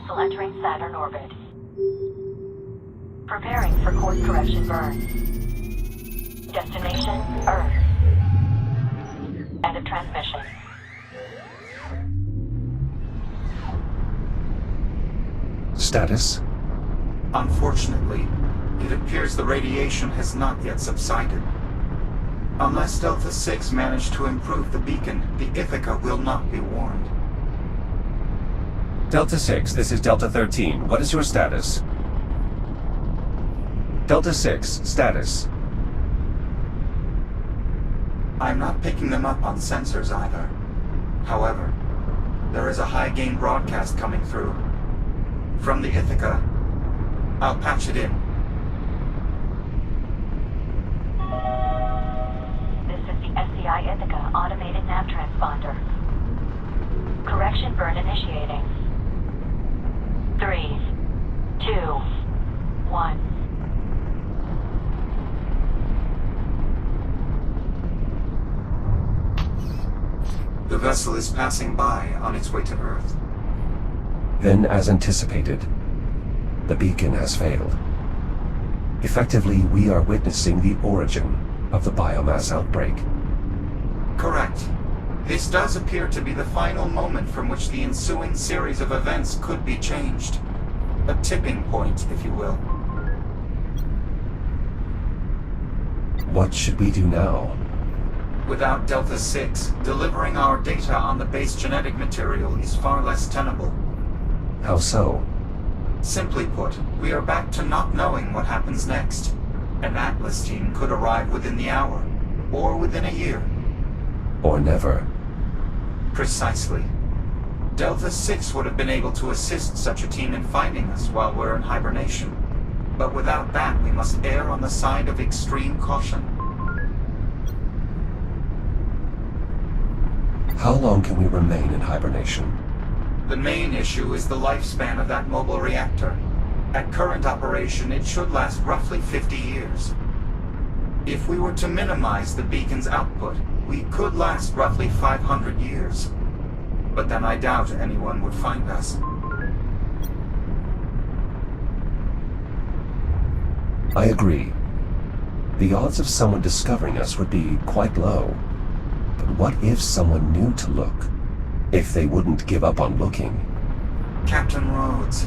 vessel entering Saturn orbit. Preparing for course correction burn. Destination, Earth. End of transmission. Status? Unfortunately, it appears the radiation has not yet subsided. Unless Delta 6 managed to improve the beacon, the Ithaca will not be warned. Delta 6, this is Delta 13. What is your status? Delta 6, status. I'm not picking them up on sensors either. However, there is a high-gain broadcast coming through. From the Ithaca. I'll patch it in. This is the SCI Ithaca automated nav transponder. Correction burn initiating. 3, 2, 1. The vessel is passing by on its way to Earth. Then, as anticipated, the beacon has failed. Effectively, we are witnessing the origin of the biomass outbreak. Correct. This does appear to be the final moment from which the ensuing series of events could be changed. A tipping point, if you will. What should we do now? Without Delta 6, delivering our data on the base genetic material is far less tenable. How so? Simply put, we are back to not knowing what happens next. An Atlas team could arrive within the hour, or within a year. Or never. Precisely. Delta 6 would have been able to assist such a team in finding us while we're in hibernation. But without that, we must err on the side of extreme caution. How long can we remain in hibernation? The main issue is the lifespan of that mobile reactor. At current operation, it should last roughly 50 years. If we were to minimize the beacon's output, we could last roughly 500 years. But then I doubt anyone would find us. I agree. The odds of someone discovering us would be quite low. But what if someone knew to look? If they wouldn't give up on looking? Captain Rhodes.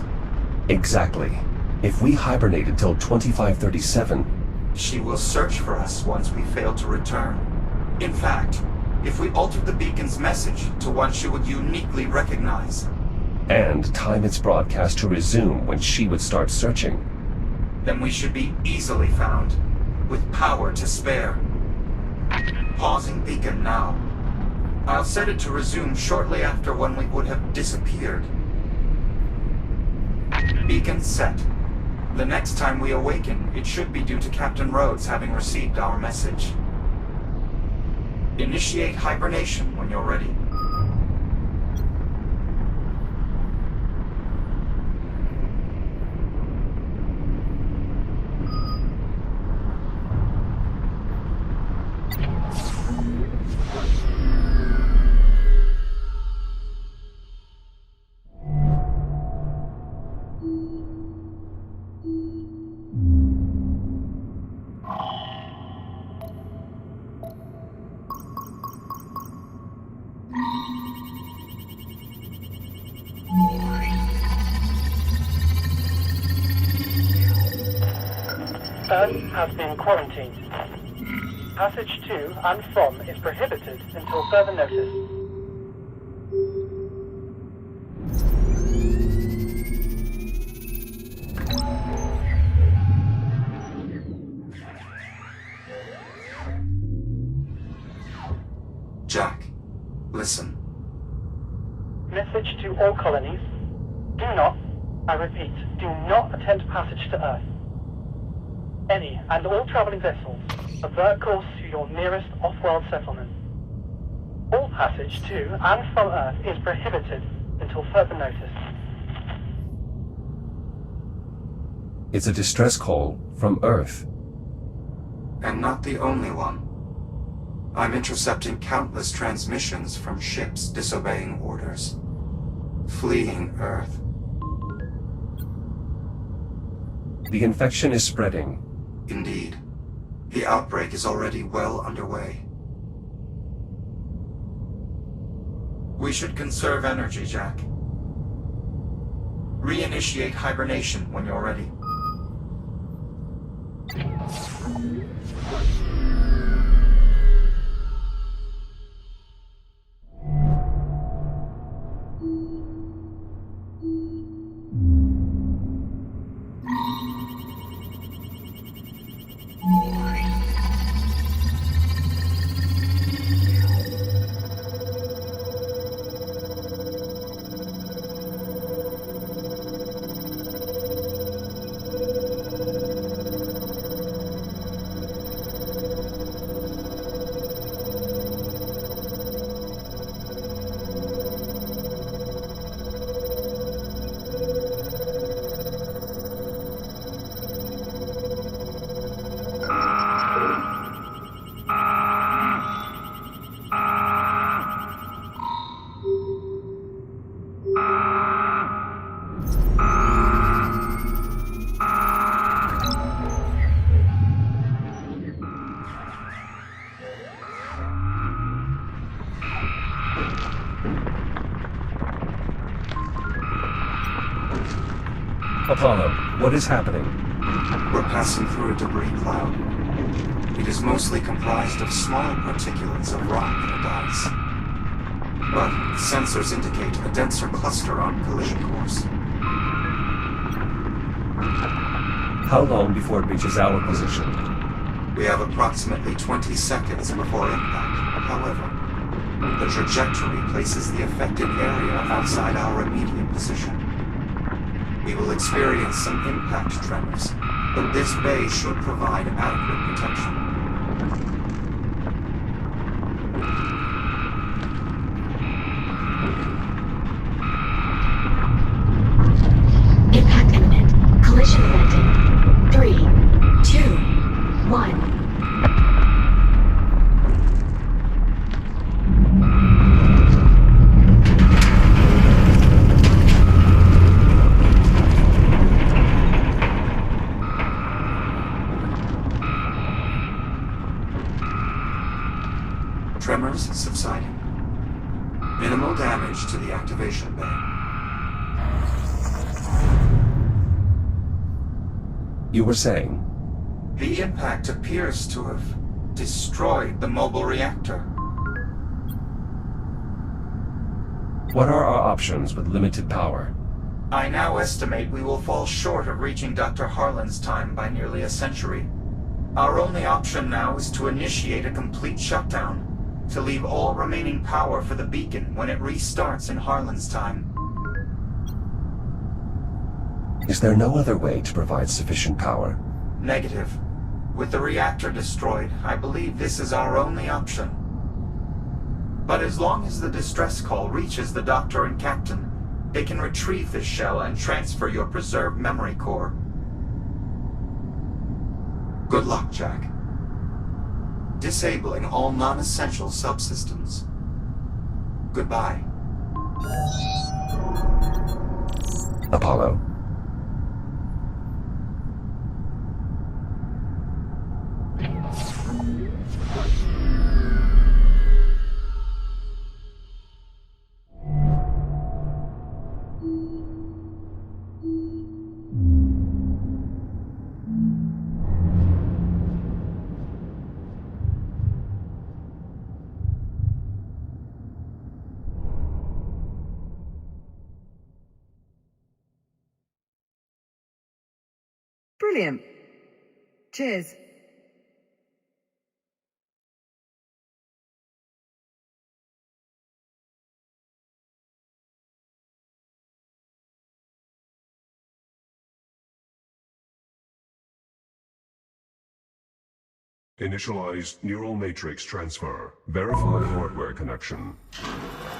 Exactly. If we hibernate until 2537... She will search for us once we fail to return. In fact, if we altered the beacon's message to one she would uniquely recognize. And time its broadcast to resume when she would start searching. Then we should be easily found, with power to spare. Pausing beacon now. I'll set it to resume shortly after when we would have disappeared. Beacon set. The next time we awaken, it should be due to Captain Rhodes having received our message. Initiate hibernation when you're ready. Earth has been quarantined. Passage to and from is prohibited until further notice. Jack, listen. Message to all colonies. Do not, I repeat, do not attempt passage to Earth. Any and all traveling vessels, avert course to your nearest off-world settlement. All passage to and from Earth is prohibited until further notice. It's a distress call from Earth. And not the only one. I'm intercepting countless transmissions from ships disobeying orders. Fleeing Earth. The infection is spreading. Indeed. The outbreak is already well underway. We should conserve energy, Jack. Reinitiate hibernation when you're ready. Apollo, what is happening? We're passing through a debris cloud. It is mostly comprised of small particulates of rock and ice. But sensors indicate a denser cluster on collision course. How long before it reaches our position? We have approximately 20 seconds before impact. However, the trajectory places the affected area outside our immediate position. We will experience some impact tremors, but this bay should provide adequate protection. Impact imminent. Collision imminent. 3, 2, 1. Tremors subsiding. Minimal damage to the activation bay. You were saying? The impact appears to have destroyed the mobile reactor. What are our options with limited power? I now estimate we will fall short of reaching Dr. Harlan's time by nearly a century. Our only option now is to initiate a complete shutdown, to leave all remaining power for the beacon when it restarts in Harlan's time. Is there no other way to provide sufficient power? Negative. With the reactor destroyed, I believe this is our only option. But as long as the distress call reaches the Doctor and Captain, they can retrieve this shell and transfer your preserved memory core. Good luck, Jack. Disabling all non-essential subsystems. Goodbye. Apollo. Brilliant. Cheers. Initialize neural matrix transfer. Verify hardware connection.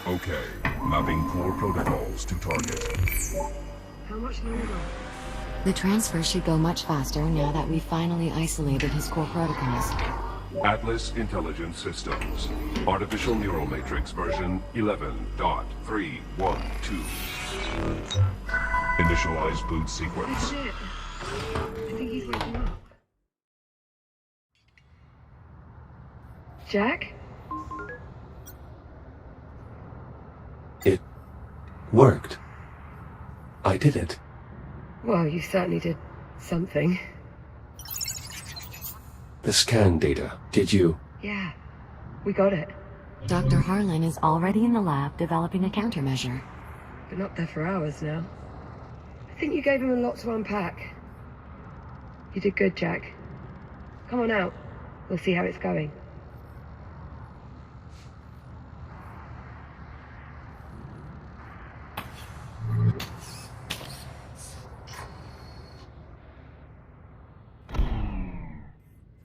Okay. Mapping core protocols to target. How much longer? The transfer should go much faster now that we've finally isolated his core protocols. Atlas Intelligence Systems. Artificial Neural Matrix version 11.312. Initialize boot This sequence. is it. I think he's waking up. Jack? It worked. I did it. Well, you certainly did something. The scan data. Did you? Yeah, we got it. Dr. Harlan is already in the lab developing a countermeasure. Been up there for hours now. I think you gave him a lot to unpack. You did good, Jack. Come on out. We'll see how it's going.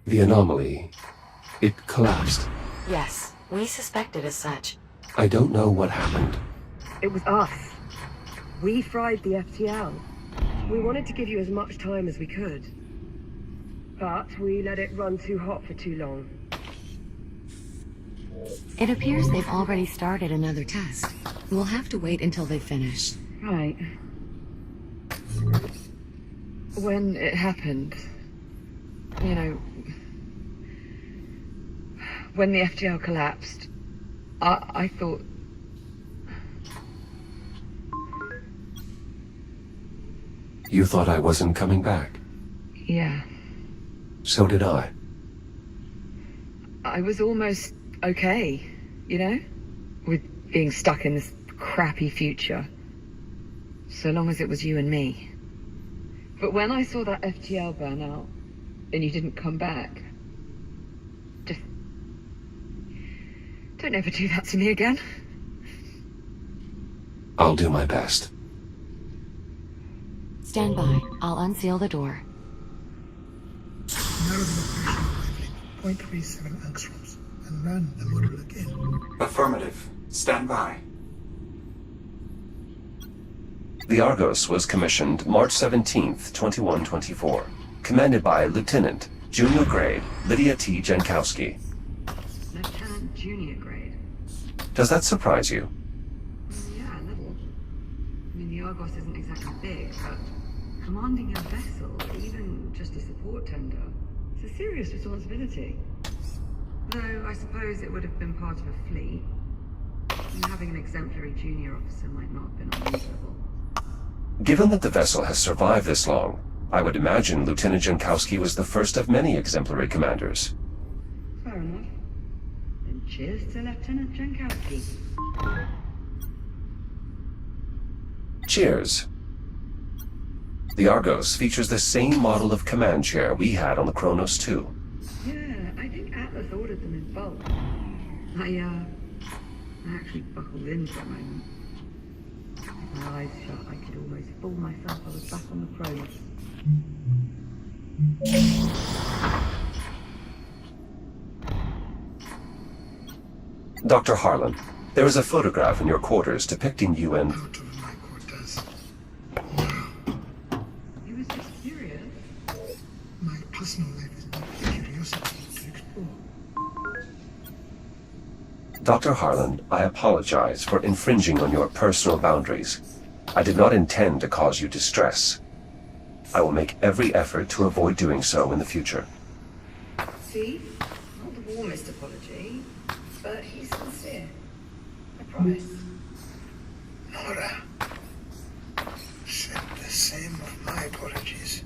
The anomaly. It collapsed. Yes, we suspected as such. I don't know what happened. It was us. We fried the FTL. We wanted to give you as much time as we could. But we let it run too hot for too long. It appears they've already started another test. We'll have to wait until they finish. Right. When it happened, you know, when the FTL collapsed, I thought... You thought I wasn't coming back. Yeah. So did I. I was almost okay, you know? With being stuck in this crappy future. So long as it was you and me. But when I saw that FTL burn out, and you didn't come back, just... don't ever do that to me again. I'll do my best. Stand by. I'll unseal the door. Narrow the location by 0.37 angstroms and run the model again. Affirmative. Stand by. The Argos was commissioned March 17th, 2124. Commanded by Lieutenant, Junior Grade, Lydia T. Jankowski. Lieutenant Junior grade. Does that surprise you? Yeah, a little. I mean, the Argos isn't exactly big, but commanding a vessel, even just a support tender, it's a serious responsibility. Though I suppose it would have been part of a fleet, and having an exemplary junior officer might not have been unreasonable. Given that the vessel has survived this long, I would imagine Lieutenant Jankowski was the first of many exemplary commanders. Fair enough. Then cheers to Lieutenant Jankowski. Cheers. The Argos features the same model of command chair we had on the Kronos 2. Yeah, I think Atlas ordered them in bulk. I actually buckled in for a moment. With my eyes shut, I could almost fool myself I was back on the Kronos. Dr. Harlan, there is a photograph in your quarters depicting you and... Out of my quarters. He was just curious. My personal life is not a curiosity to explore. Dr. Harlan, I apologize for infringing on your personal boundaries. I did not intend to cause you distress. I will make every effort to avoid doing so in the future. See? Not the warmest apology, but he's sincere. I promise. Nora said the same of my apologies.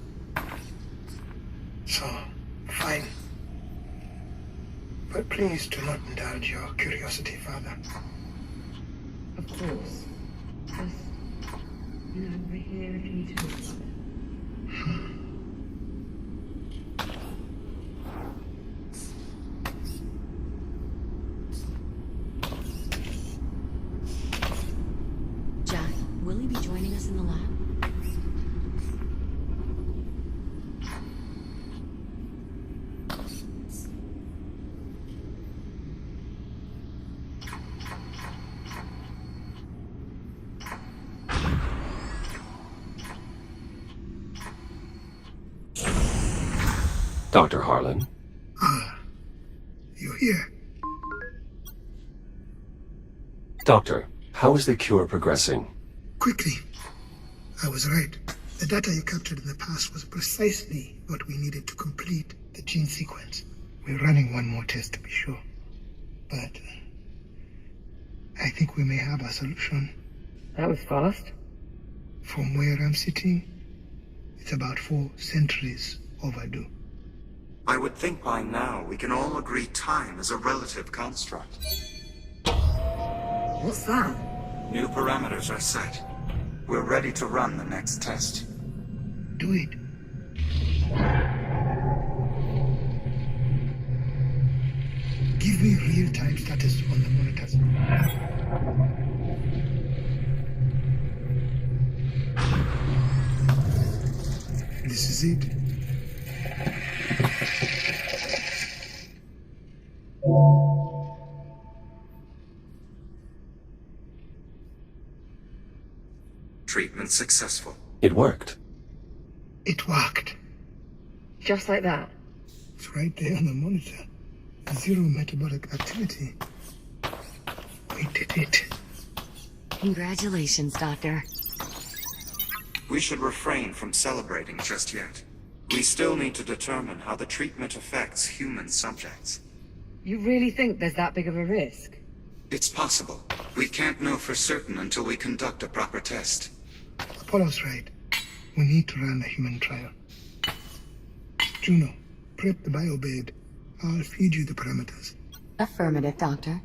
So, fine. But please do not indulge your curiosity, Father. Of course. Just, you know, we're here if you need to talk about it. Jack, will he be joining us in the lab? Dr. Harlan, You're here. Doctor, how is the cure progressing? Quickly. I was right. The data you captured in the past was precisely what we needed to complete the gene sequence. We're running one more test to be sure. But I think we may have a solution. That was fast. From where I'm sitting, it's about 4 centuries overdue. I would think by now we can all agree time is a relative construct. What's that? New parameters are set. We're ready to run the next test. Do it. Give me real-time status on the monitors. This is it. Treatment successful. It worked. It worked. Just like that. It's right there on the monitor. Zero metabolic activity. We did it. Congratulations, Doctor. We should refrain from celebrating just yet. We still need to determine how the treatment affects human subjects. You really think there's that big of a risk? It's possible. We can't know for certain until we conduct a proper test. Apollo's right. We need to run a human trial. Juno, prep the biobed. I'll feed you the parameters. Affirmative, Doctor.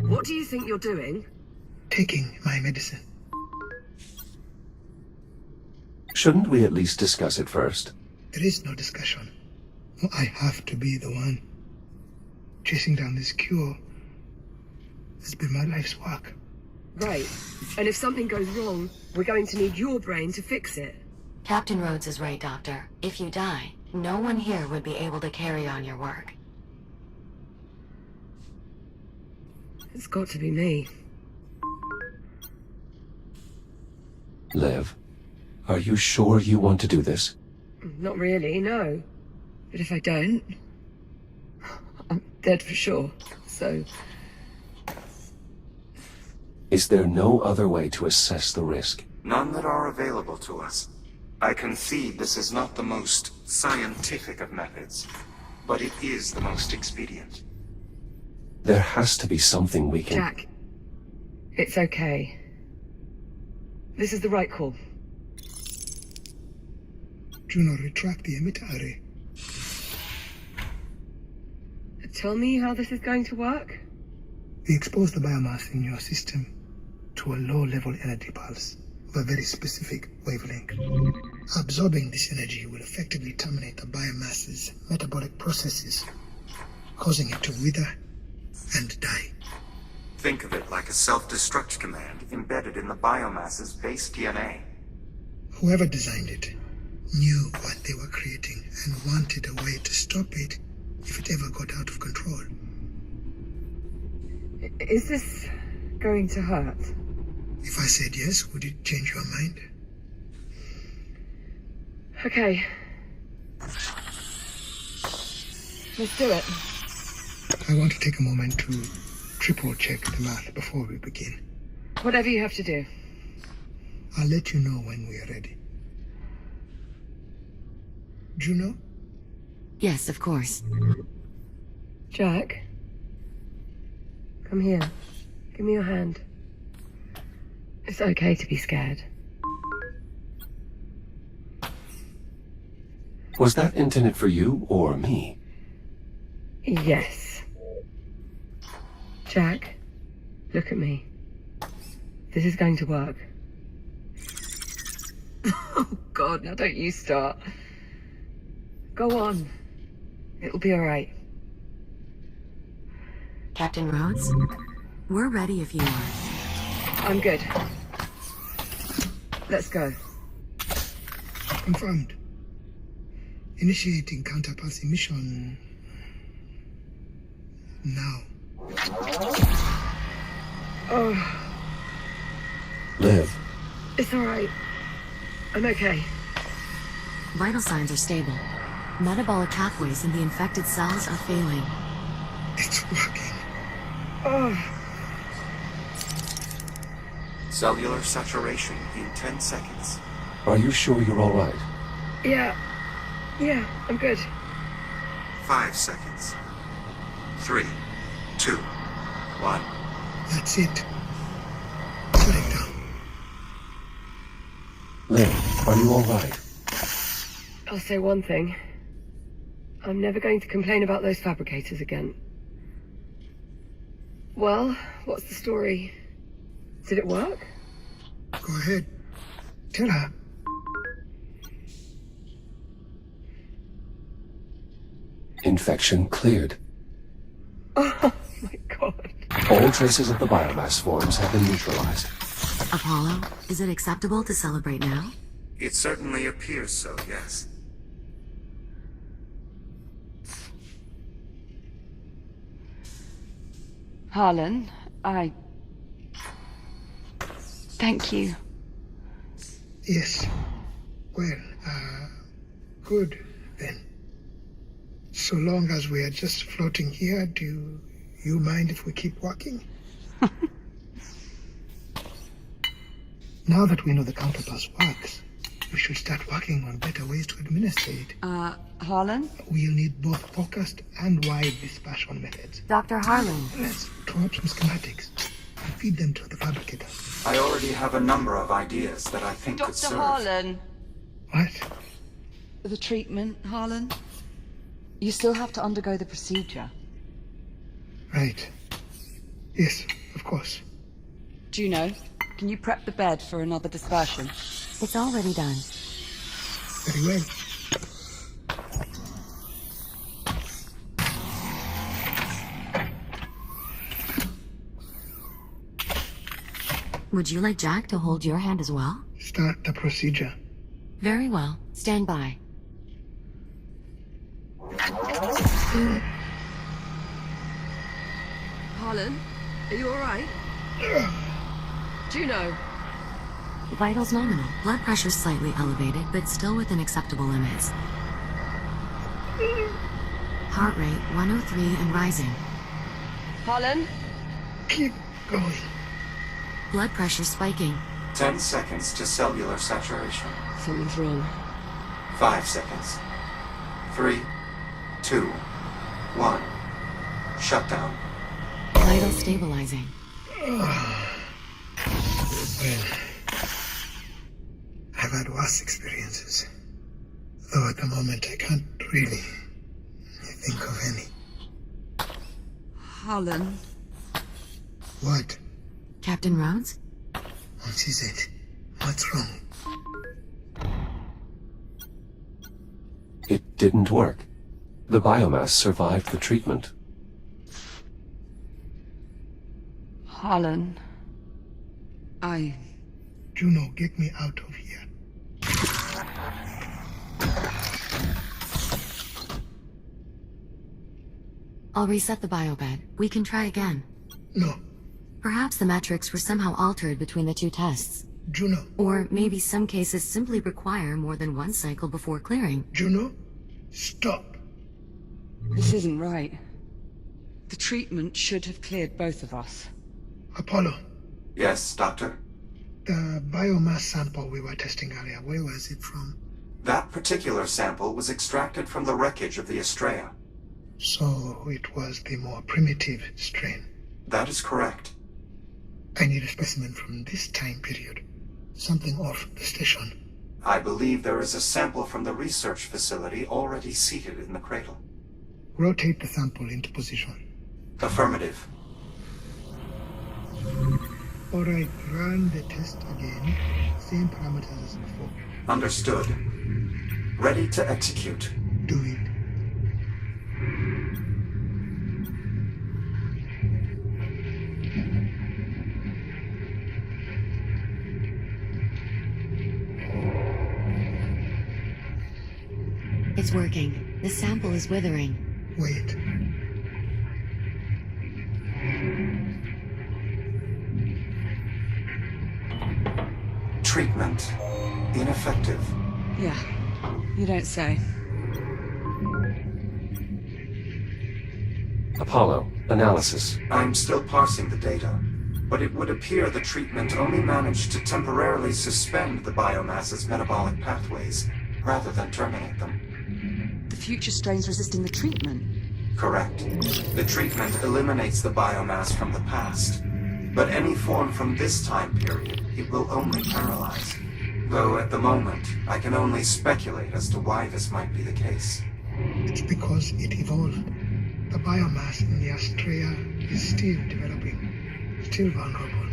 What do you think you're doing? Taking my medicine. Shouldn't we at least discuss it first? There is no discussion. I have to be the one. Chasing down this cure has been my life's work. Right. And if something goes wrong, we're going to need your brain to fix it. Captain Rhodes is right, Doctor. If you die, no one here would be able to carry on your work. It's got to be me. Liv, are you sure you want to do this? Not really, no. But if I don't, I'm dead for sure. So, Is there no other way to assess the risk? None that are available to us. I concede this is not the most scientific of methods, but it is the most expedient. There has to be something we can... Jack, it's okay. This is the right call. Juno, retract the emitter array. Tell me how this is going to work? We expose the biomass in your system to a low-level energy pulse of a very specific wavelength. Absorbing this energy will effectively terminate the biomass's metabolic processes, causing it to wither and die. Think of it like a self-destruct command embedded in the biomass's base DNA. Whoever designed it knew what they were creating and wanted a way to stop it if it ever got out of control. Is this going to hurt? If I said yes, would it change your mind? Okay. Let's do it. I want to take a moment to triple-check the math before we begin. Whatever you have to do. I'll let you know when we are ready. Juno? Yes, of course. Jack? Come here. Give me your hand. It's okay to be scared. Was that intended for you or me? Yes. Jack, look at me. This is going to work. Oh God, now don't you start. Go on. It'll be all right. Captain Rhodes, we're ready if you are. I'm good. Let's go. Confirmed. Initiating counterpulse emission now. Oh, Liv, it's all right. I'm okay. Vital signs are stable. Metabolic pathways in the infected cells are failing. It's working. Oh, Cellular saturation in 10 seconds. Are you sure you're all right? Yeah, I'm good. 5 seconds. 3, 2, 1. That's it. Put it down. Lynn, are you all right? I'll say one thing. I'm never going to complain about those fabricators again. Well, what's the story? Did it work? Go ahead. Tell her. Infection cleared. Oh my god. All traces of the biomass forms have been neutralized. Apollo, is it acceptable to celebrate now? It certainly appears so, yes. Harlan, thank you. Yes. Well, good then. So long as we are just floating here, do you mind if we keep walking? Now that we know the counterpass works, we should start working on better ways to administer it. Harlan? We'll need both focused and wide dispersion methods. Dr. Harlan. Let's draw up some schematics and feed them to the fabricator. I already have a number of ideas that I think could serve. Dr. Harlan. What? The treatment, Harlan? You still have to undergo the procedure. Right. Yes, of course. Juno, can you prep the bed for another dispersion? It's already done. Very well. Would you like Jack to hold your hand as well? Start the procedure. Very well. Stand by. Harlan, are you alright? Juno. Vitals nominal. Blood pressure slightly elevated, but still within acceptable limits. Heart rate 103 and rising. Harlan? Keep going. Blood pressure spiking. 10 seconds to cellular saturation. Something's wrong. 5 seconds. 3, 2, 1. Shutdown. Vital stabilizing. Well, I've had worse experiences. Though at the moment I can't really think of any. Harlan? What? Captain Rhodes? What is it? What's wrong? It didn't work. The biomass survived the treatment. Harlan. Juno, get me out of here. I'll reset the biobed. We can try again. No. Perhaps the metrics were somehow altered between the two tests. Juno. Or maybe some cases simply require more than one cycle before clearing. Juno, stop. This isn't right. The treatment should have cleared both of us. Apollo, Yes, Doctor? the biomass sample we were testing earlier, where was it from? That particular sample was extracted from the wreckage of the Estrella. So it was the more primitive strain. That is correct. I need a specimen from this time period. Something off the station. I believe there is a sample from the research facility already seated in the cradle. Rotate the sample into position. Affirmative. Alright, run the test again. Same parameters as before. Understood. Ready to execute. Do it. It's working. The sample is withering. Wait. Treatment. Ineffective. Yeah, you don't say. Apollo, analysis. I'm still parsing the data. but it would appear the treatment only managed to temporarily suspend the biomass's metabolic pathways, rather than terminate them. The future strain's resisting the treatment. Correct. The treatment eliminates the biomass from the past, but any form from this time period, it will only paralyze. Though at the moment, I can only speculate as to why this might be the case. It's because it evolved. The biomass in the Astrea is still developing, still vulnerable.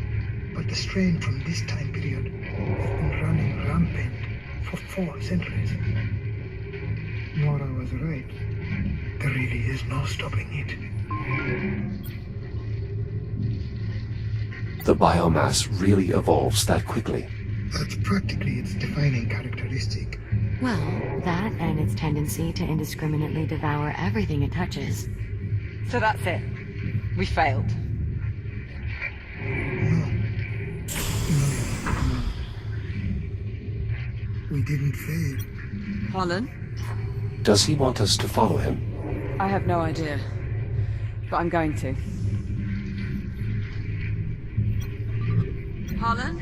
But the strain from this time period has been running rampant for 4 centuries. Nora was right. There really is no stopping it. The biomass really evolves that quickly. That's practically its defining characteristic. Well, that and its tendency to indiscriminately devour everything it touches. So that's it. We failed. No. We didn't fail. Harlan? Does he want us to follow him? I have no idea. But I'm going to. Harlan?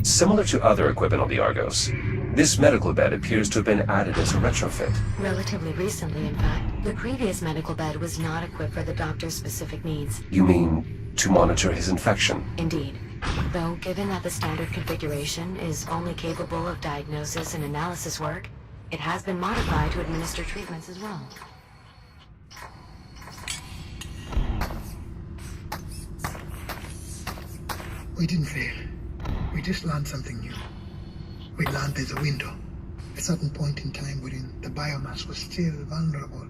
Similar to other equipment on the Argos, this medical bed appears to have been added as a retrofit. Relatively recently, in fact. The previous medical bed was not equipped for the doctor's specific needs. You mean to monitor his infection? Indeed. Though, given that the standard configuration is only capable of diagnosis and analysis work, it has been modified to administer treatments as well. We didn't fail. We just learned something new. We learned there's a window, a certain point in time wherein the biomass was still vulnerable,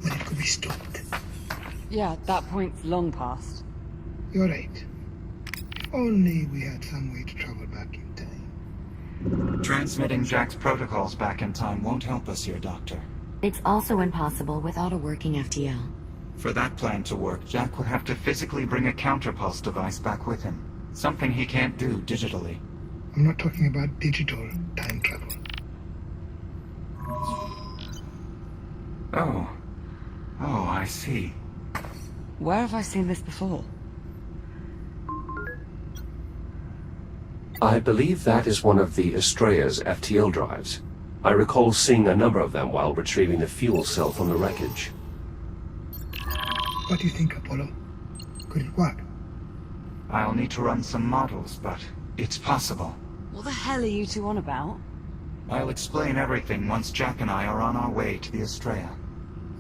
when it could be stopped. Yeah, that point's long past. You're right. If only we had some way to travel back in time. Transmitting Jack's protocols back in time won't help us here, Doctor. It's also impossible without a working FTL. For that plan to work, Jack would have to physically bring a counterpulse device back with him. Something he can't do digitally. I'm not talking about digital time travel. Oh. Oh, I see. Where have I seen this before? I believe that is one of the Astrea's FTL drives. I recall seeing a number of them while retrieving the fuel cell from the wreckage. What do you think, Apollo? Could it work? I'll need to run some models, but it's possible. What the hell are you two on about? I'll explain everything once Jack and I are on our way to the Astrea.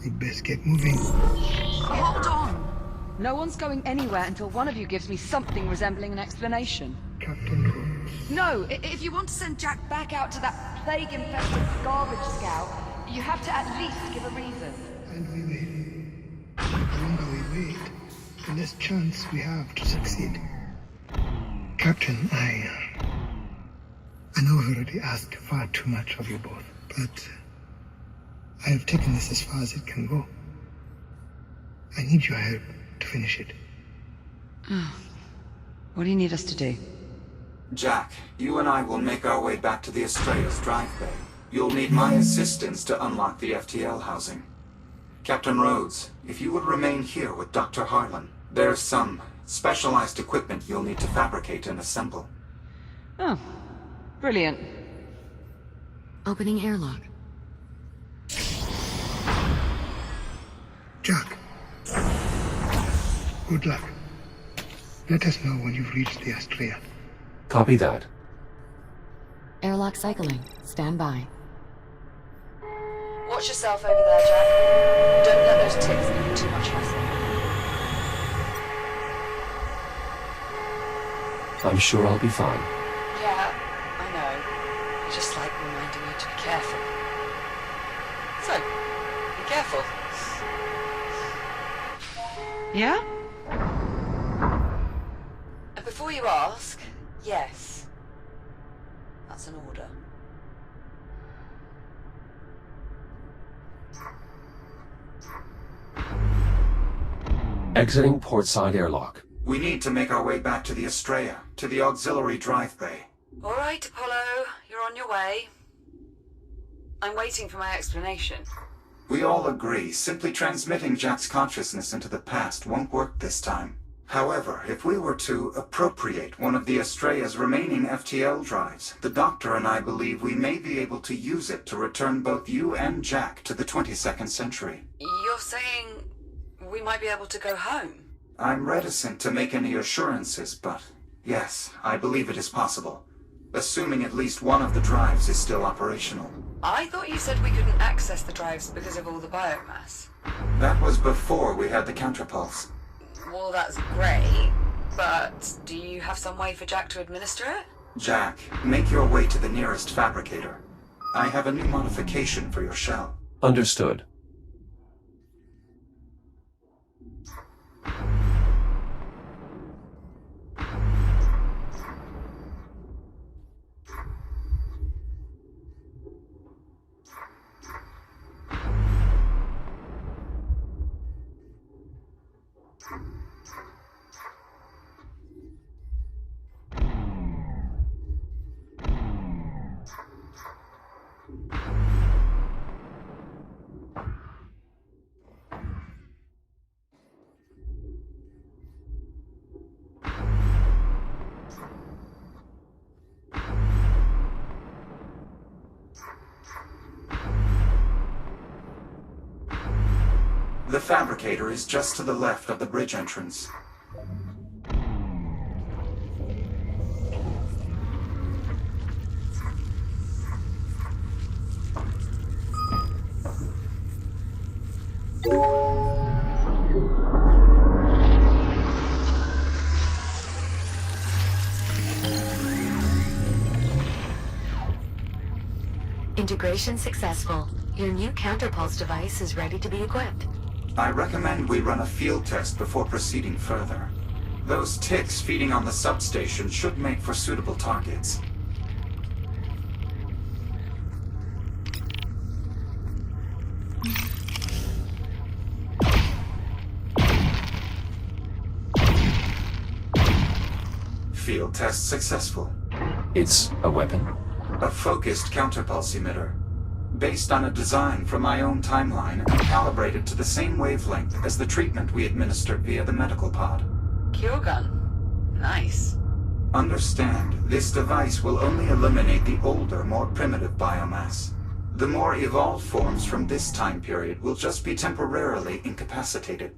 We'd best get moving. Hold on! No one's going anywhere until one of you gives me something resembling an explanation. Captain Rhodes. No, if you want to send Jack back out to that plague-infested garbage scout, you have to at least give a reason. And we wait. The longer we wait, the less chance we have to succeed. Captain, I know I've already asked far too much of you both, but I have taken this as far as it can go. I need your help to finish it. What do you need us to do? Jack, you and I will make our way back to the Astrea's drive bay. You'll need my assistance to unlock the FTL housing. Captain Rhodes, if you would remain here with Dr. Harlan, there's some specialized equipment you'll need to fabricate and assemble. Oh, brilliant. Opening airlock. Jack, good luck. Let us know when you've reached the Astrea. Copy that. Airlock cycling. Stand by. Watch yourself over there, Jack. Don't let those tips give you too much hassle. I'm sure I'll be fine. Yeah, I know. I just like reminding you to be careful. So, be careful. Yeah? And before you ask, yes. That's an order. Exiting portside airlock. We need to make our way back to the Astrea, to the auxiliary drive bay. All right, Apollo, you're on your way. I'm waiting for my explanation. We all agree simply transmitting Jack's consciousness into the past won't work this time. However, if we were to appropriate one of the Astrea's remaining FTL drives, the Doctor and I believe we may be able to use it to return both you and Jack to the 22nd century. You're saying we might be able to go home? I'm reticent to make any assurances, but yes, I believe it is possible, assuming at least one of the drives is still operational. I thought you said we couldn't access the drives because of all the biomass. That was before we had the counterpulse. Well, that's great, but do you have some way for Jack to administer it? Jack, make your way to the nearest fabricator. I have a new modification for your shell. Understood. The fabricator is just to the left of the bridge entrance. Integration successful. Your new counterpulse device is ready to be equipped. I recommend we run a field test before proceeding further. Those ticks feeding on the substation should make for suitable targets. Field test successful. It's a weapon? A focused counterpulse emitter, based on a design from my own timeline and calibrated to the same wavelength as the treatment we administered via the medical pod. Cure gun. Nice. Understand, this device will only eliminate the older, more primitive biomass. The more evolved forms from this time period will just be temporarily incapacitated.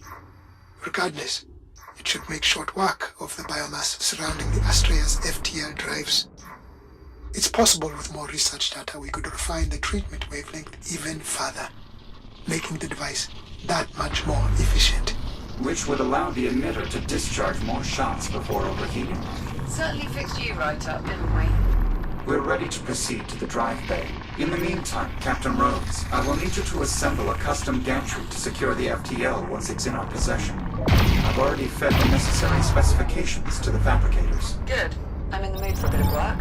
Regardless, it should make short work of the biomass surrounding the Astrea's FTL drives. It's possible with more research data we could refine the treatment wavelength even further, making the device that much more efficient. Which would allow the emitter to discharge more shots before overheating. Certainly fixed you right up, didn't we? We're ready to proceed to the drive bay. In the meantime, Captain Rhodes, I will need you to assemble a custom gantry to secure the FTL once it's in our possession. I've already fed the necessary specifications to the fabricators. Good. I'm in the mood for a bit of work.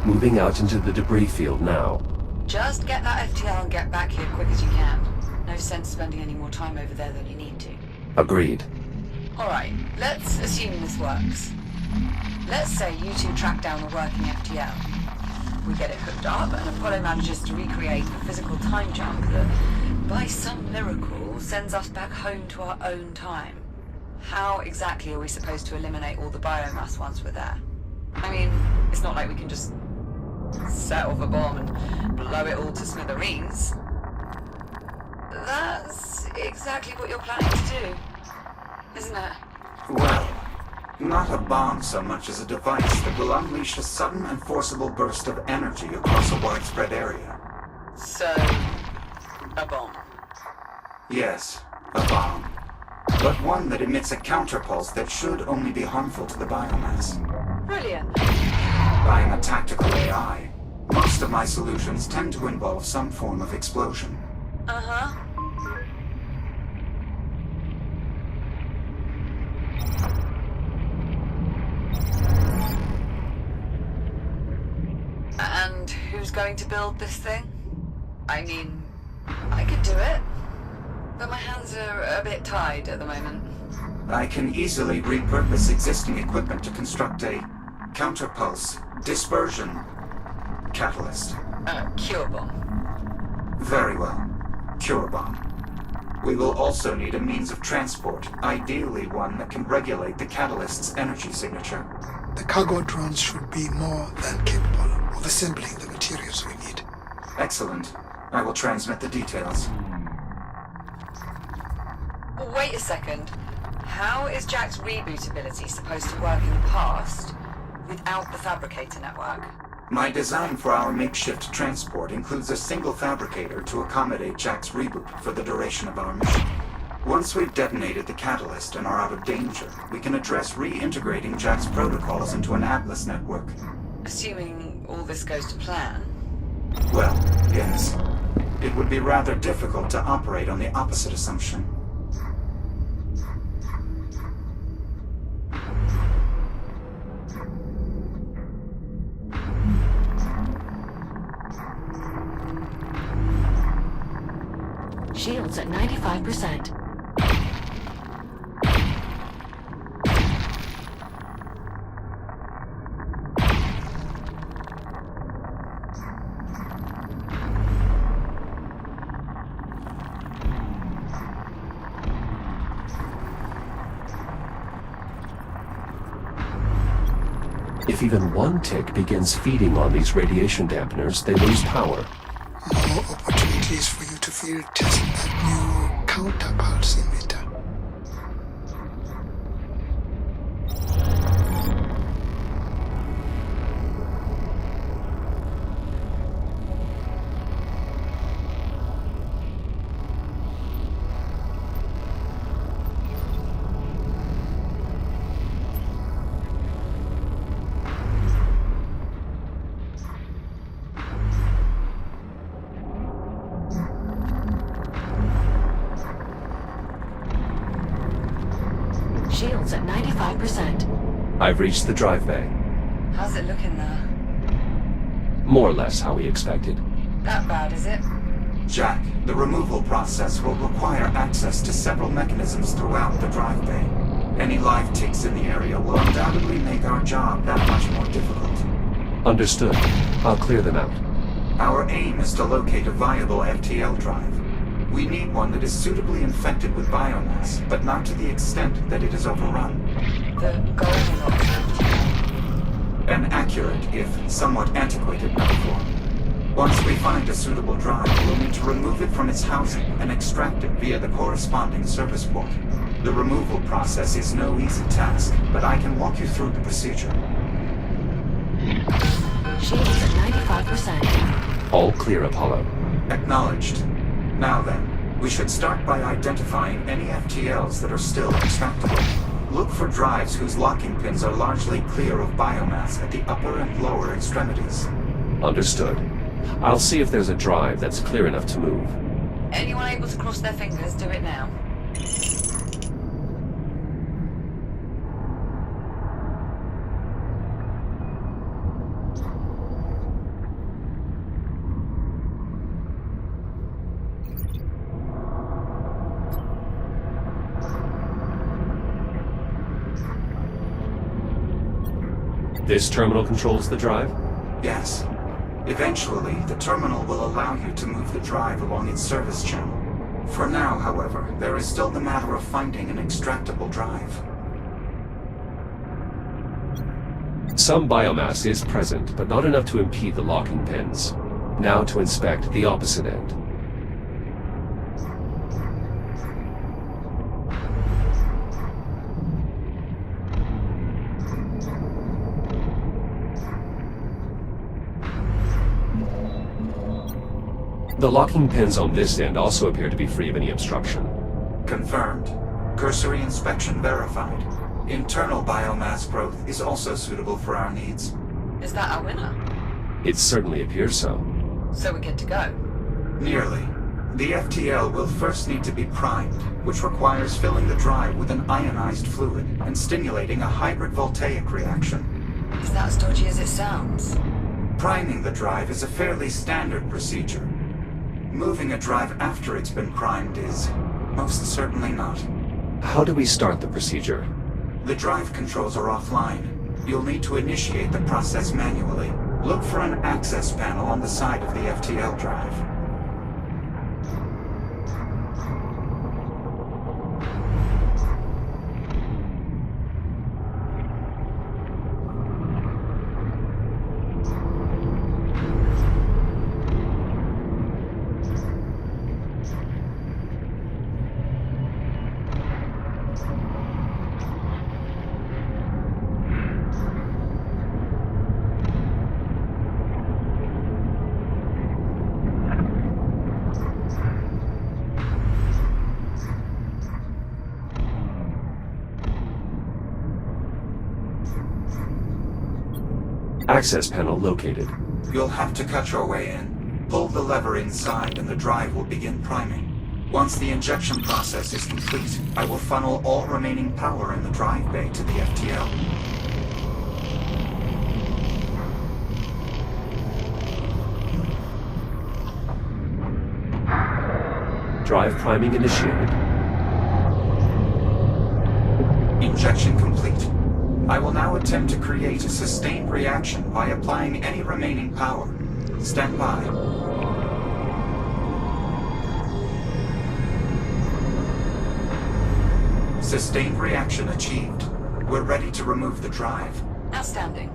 Moving out into the debris field now. Just get that FTL and get back here quick as you can. No sense spending any more time over there than you need to. Agreed. Alright, let's assume this works. Let's say you two track down a working FTL. We get it hooked up and Apollo manages to recreate a physical time jump that, by some miracle, sends us back home to our own time. How exactly are we supposed to eliminate all the biomass once we're there? I mean, it's not like we can just set off a bomb and blow it all to smithereens. That's exactly what you're planning to do, isn't it? Well, not a bomb so much as a device that will unleash a sudden and forcible burst of energy across a widespread area. So, a bomb. Yes, a bomb. But one that emits a counterpulse that should only be harmful to the biomass. Brilliant. I am a tactical AI. Most of my solutions tend to involve some form of explosion. Uh-huh. And who's going to build this thing? I mean, I could do it, but my hands are a bit tied at the moment. I can easily repurpose existing equipment to construct a counterpulse dispersion catalyst. Cure bomb. Very well. Cure bomb. We will also need a means of transport, ideally one that can regulate the catalyst's energy signature. The cargo drones should be more than capable of assembling the materials we need. Excellent. I will transmit the details. Wait a second. How is Jack's reboot ability supposed to work in the past without the fabricator network? My design for our makeshift transport includes a single fabricator to accommodate Jack's reboot for the duration of our mission. Once we've detonated the catalyst and are out of danger, we can address reintegrating Jack's protocols into an Atlas network. Assuming all this goes to plan. Well, yes. It would be rather difficult to operate on the opposite assumption. Shields at 95%. If even one tick begins feeding on these radiation dampeners, they lose power. More opportunities for you to field test that new counterpulse emitter. Shields at 95%. I've reached the drive bay. How's it looking there? More or less how we expected. That bad, is it? Jack, the removal process will require access to several mechanisms throughout the drive bay. Any live ticks in the area will undoubtedly make our job that much more difficult. Understood. I'll clear them out. Our aim is to locate a viable FTL drive. We need one that is suitably infected with biomass, but not to the extent that it is overrun. The Goldilocks. An accurate, if somewhat antiquated metaphor. Once we find a suitable drive, we'll need to remove it from its housing and extract it via the corresponding service port. The removal process is no easy task, but I can walk you through the procedure. Shields at 95%. All clear, Apollo. Acknowledged. Now then, we should start by identifying any FTLs that are still extractable. Look for drives whose locking pins are largely clear of biomass at the upper and lower extremities. Understood. I'll see if there's a drive that's clear enough to move. Anyone able to cross their fingers, do it now. This terminal controls the drive? Yes. Eventually, the terminal will allow you to move the drive along its service channel. For now, however, there is still the matter of finding an extractable drive. Some biomass is present, but not enough to impede the locking pins. Now to inspect the opposite end. The locking pins on this end also appear to be free of any obstruction. Confirmed. Cursory inspection verified. Internal biomass growth is also suitable for our needs. Is that our winner? It certainly appears so. So we're good to go. Nearly. The FTL will first need to be primed, which requires filling the drive with an ionized fluid and stimulating a hybrid voltaic reaction. Is that as dodgy as it sounds? Priming the drive is a fairly standard procedure. Moving a drive after it's been primed is most certainly not. How do we start the procedure? The drive controls are offline. You'll need to initiate the process manually. Look for an access panel on the side of the FTL drive. Access panel located. You'll have to cut your way in. Pull the lever inside and the drive will begin priming. Once the injection process is complete, I will funnel all remaining power in the drive bay to the FTL. Drive priming initiated. Injection complete. I will now attempt to create a sustained reaction by applying any remaining power. Stand by. Sustained reaction achieved. We're ready to remove the drive. Outstanding.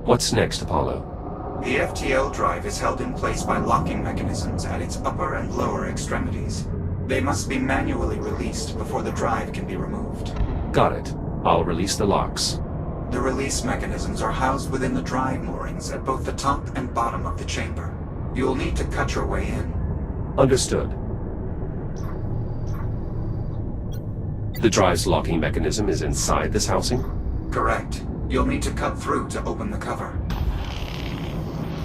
What's next, Apollo? The FTL drive is held in place by locking mechanisms at its upper and lower extremities. They must be manually released before the drive can be removed. Got it. I'll release the locks. The release mechanisms are housed within the drive moorings at both the top and bottom of the chamber. You'll need to cut your way in. Understood. The drive's locking mechanism is inside this housing? Correct. You'll need to cut through to open the cover.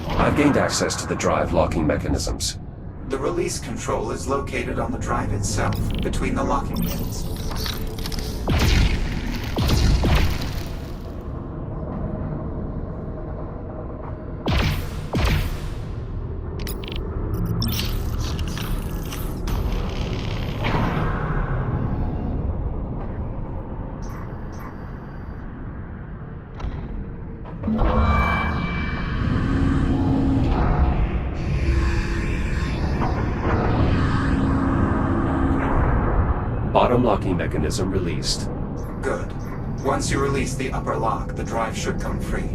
I've gained access to the drive locking mechanisms. The release control is located on the drive itself, between the locking pins. Bottom locking mechanism released. Good. Once you release the upper lock, the drive should come free.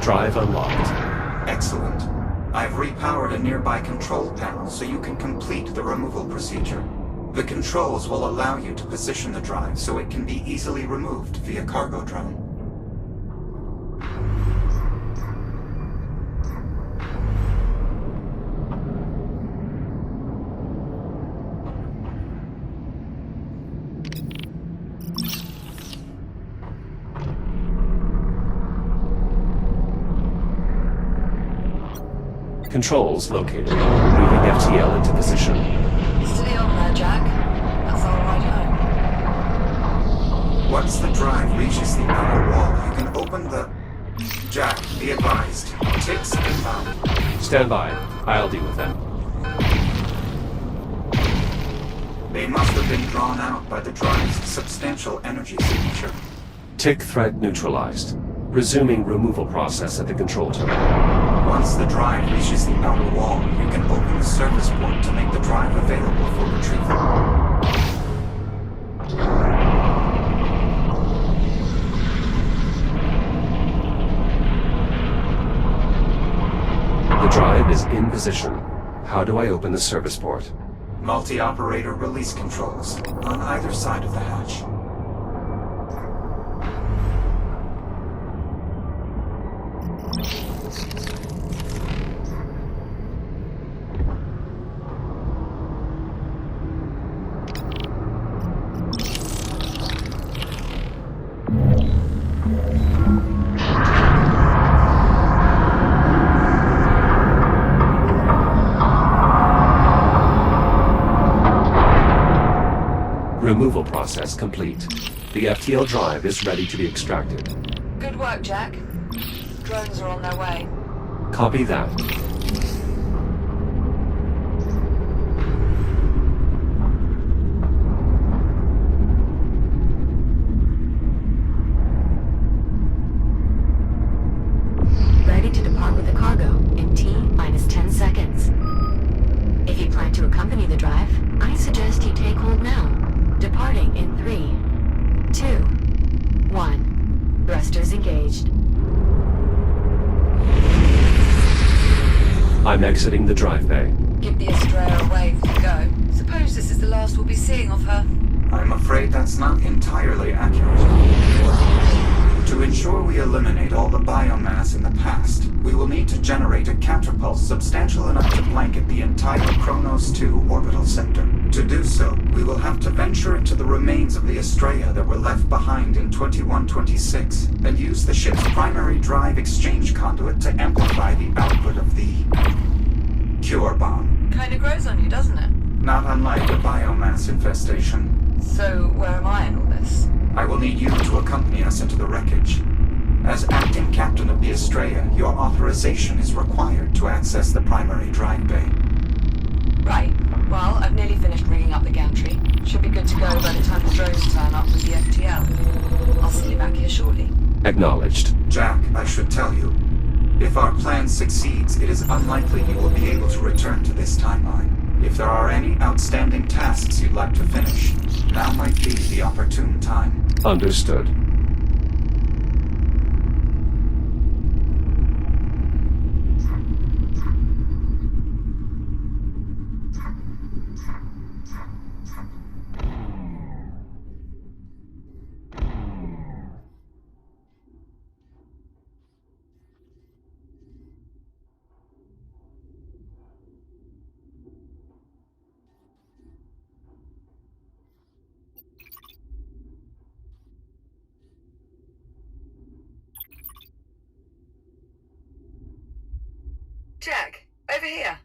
Drive unlocked. Excellent. I've repowered a nearby control panel so you can complete the removal procedure. The controls will allow you to position the drive so it can be easily removed via cargo drone. Controls located. Moving FTL into position. Steady on there, Jack. That's our ride home. Once the drive reaches the outer wall, you can open the... Jack, be advised. Ticks inbound. Stand by. I'll deal with them. They must have been drawn out by the drive's substantial energy signature. Tick threat neutralized. Resuming removal process at the control terminal. Once the drive reaches the outer wall, you can open the service port to make the drive available for retrieval. The drive is in position. How do I open the service port? Multi-operator release controls on either side of the hatch. Removal process complete. The FTL drive is ready to be extracted. Good work, Jack. Drones are on their way. Copy that. Ready to depart with the cargo in T-minus 10 seconds. If you plan to accompany the drive, I suggest you take hold now. Departing in 3, 2, 1. Thrusters engaged. I'm exiting the drive bay. Give the Estrella a wave as we go. Suppose this is the last we'll be seeing of her. I'm afraid that's not entirely accurate. To ensure we eliminate all the biomass in the past, we will need to generate a counterpulse substantial enough to blanket the entire Kronos 2 orbital sector. To do so, we will have to venture into the remains of the Estrella that were left behind in 2126, and use the ship's primary drive exchange conduit to amplify the output of the Cure Bomb. Kinda grows on you, doesn't it? Not unlike a biomass infestation. So, where am I in all this? I will need you to accompany us into the wreckage. As acting captain of the Estrella, your authorization is required to access the primary drive bay. Right. Well, I've nearly finished rigging up the gantry. Should be good to go by the time the drones turn up with the FTL. I'll see you back here shortly. Acknowledged. Jack, I should tell you, if our plan succeeds, it is unlikely you will be able to return to this timeline. If there are any outstanding tasks you'd like to finish, now might be the opportune time. Understood. Jack, over here.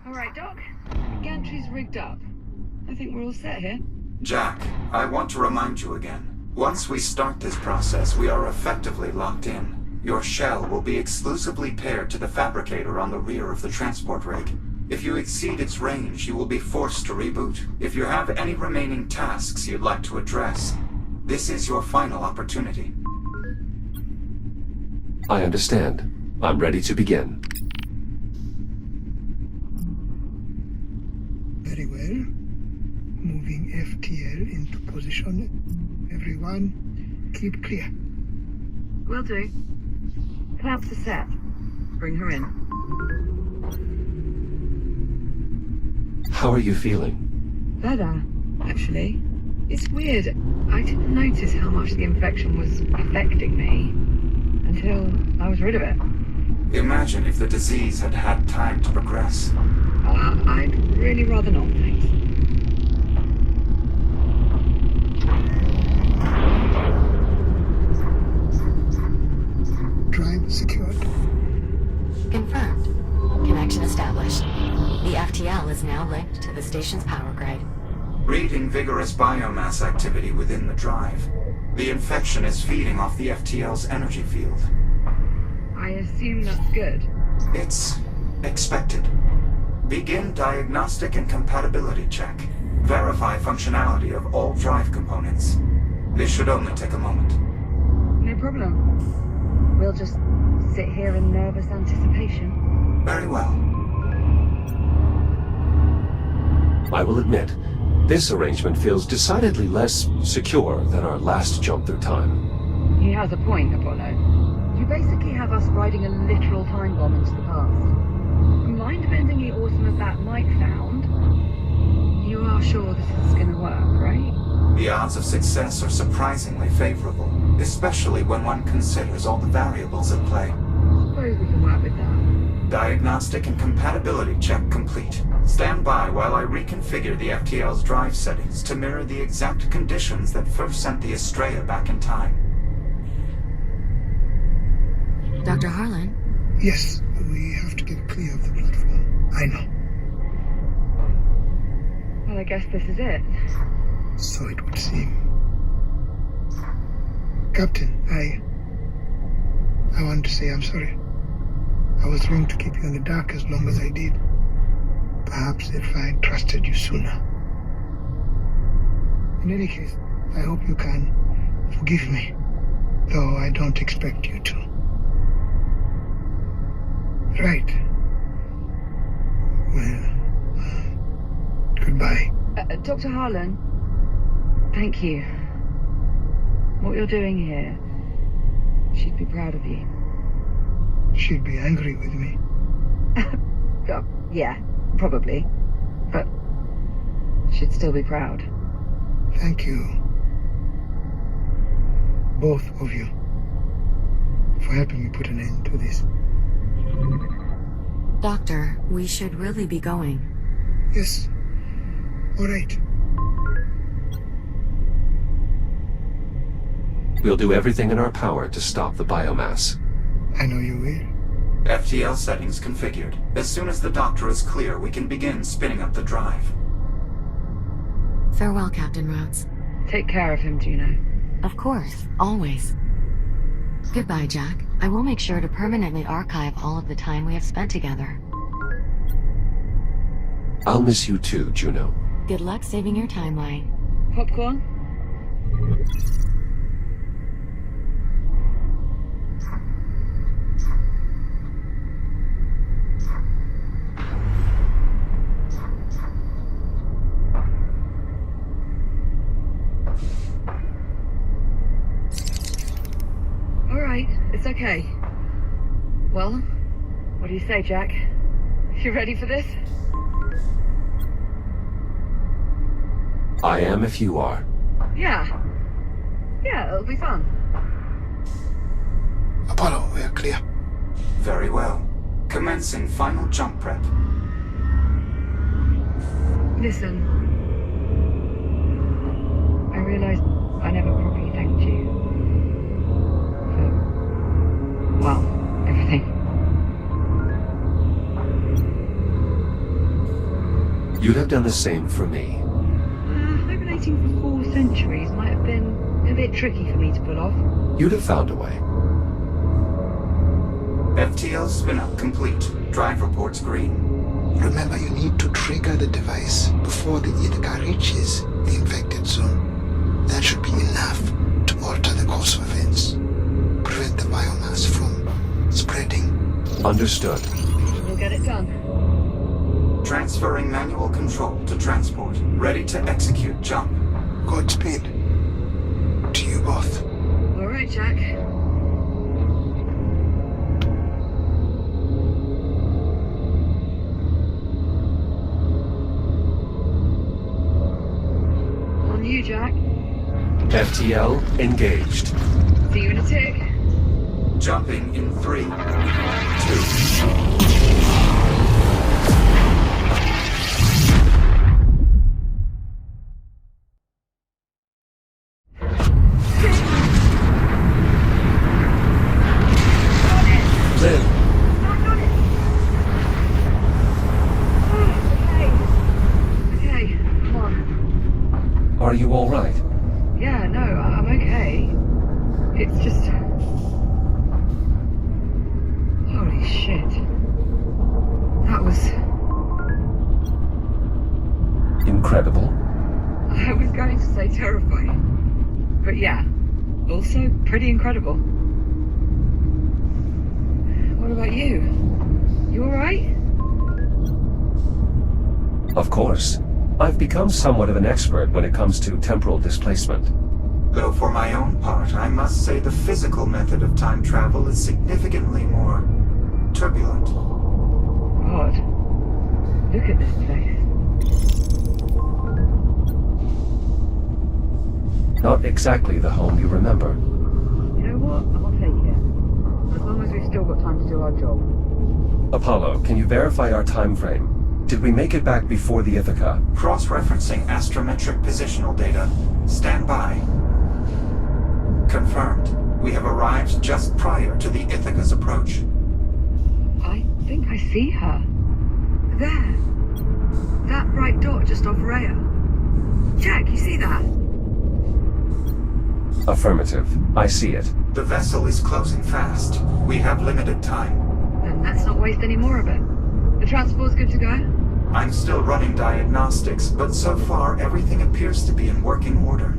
All right, Doc. The gantry's rigged up. I think we're all set here. Jack, I want to remind you again. Once we start this process, we are effectively locked in. Your shell will be exclusively paired to the fabricator on the rear of the transport rig. If you exceed its range, you will be forced to reboot. If you have any remaining tasks you'd like to address, this is your final opportunity. I understand. I'm ready to begin. Very well. Moving FTL into position. Everyone, keep clear. Will do. Clamps are set. Bring her in. How are you feeling? Better, actually. It's weird. I didn't notice how much the infection was affecting me until I was rid of it. Imagine if the disease had had time to progress. I'd really rather not, thanks. secured. Confirmed. Connection established. The FTL is now linked to the station's power grid. Reading vigorous biomass activity within the drive. The infection is feeding off the FTL's energy field. I assume that's good. It's expected. Begin diagnostic and compatibility check. Verify functionality of all drive components. This should only take a moment. No problem. We'll just sit here in nervous anticipation. Very well. I will admit, this arrangement feels decidedly less secure than our last jump through time. He has a point, Apollo. You basically have us riding a literal time bomb into the past. Mind-bendingly awesome as that might sound, you are sure this is gonna work, right? The odds of success are surprisingly favorable, especially when one considers all the variables at play. Suppose we can work with that. Diagnostic and compatibility check complete. Stand by while I reconfigure the FTL's drive settings to mirror the exact conditions that first sent the Estrella back in time. Dr. Harlan? Yes, we have to get clear of the platform. I know. Well, I guess this is it. So it would seem. Captain, I want to say I'm sorry. I was wrong to keep you in the dark as long as I did. Perhaps if I trusted you sooner. In any case, I hope you can forgive me, though I don't expect you to. Right. Well, goodbye. Dr. Harlan, thank you. What you're doing here, she'd be proud of you. She'd be angry with me. Yeah, probably. But she'd still be proud. Thank you. Both of you. For helping me put an end to this. Doctor, we should really be going. Yes. All right. We'll do everything in our power to stop the biomass. I know you will. FTL settings configured. As soon as the doctor is clear, we can begin spinning up the drive. Farewell, Captain Rhodes. Take care of him, Juno. Of course, always. Goodbye, Jack. I will make sure to permanently archive all of the time we have spent together. I'll miss you too, Juno. Good luck saving your timeline. Popcorn? Alright, it's okay. Well, what do you say, Jack? You ready for this? I am if you are. Yeah. Yeah, it'll be fun. Apollo, we are clear. Very well. Commencing final jump prep. Listen. I realized I never properly thanked you. For, well, everything. You'd have done the same for me. Hibernating for 4 centuries might have been a bit tricky for me to pull off. You'd have found a way. FTL spin-up complete. Drive reports green. Remember, you need to trigger the device before the Ithaca reaches the infected zone. That should be enough to alter the course of events. Prevent the biomass from spreading. Understood. We'll get it done. Transferring manual control to transport. Ready to execute jump. Godspeed. To you both. All right, Jack. On you, Jack. FTL engaged. See you in a tick. Jumping in 3, 2... Got it. Are you all right? Yeah, no, I'm okay. It's just... Holy shit. That was... Incredible. I was going to say terrifying. But yeah, also pretty incredible. What about you? You alright? Of course. I've become somewhat of an expert when it comes to temporal displacement. Though for my own part, I must say the physical method of time travel is significantly more turbulent. God. Look at this place. Not exactly the home you remember. You know what? I'll take it. As long as we've still got time to do our job. Apollo, can you verify our time frame? Did we make it back before the Ithaca? Cross-referencing astrometric positional data. Stand by. Confirmed. We have arrived just prior to the Ithaca's approach. I think I see her. There. That bright dot just off Rhea. Jack, you see that? Affirmative. I see it. The vessel is closing fast. We have limited time. Then let's not waste any more of it. The transport's good to go? I'm still running diagnostics, but so far everything appears to be in working order.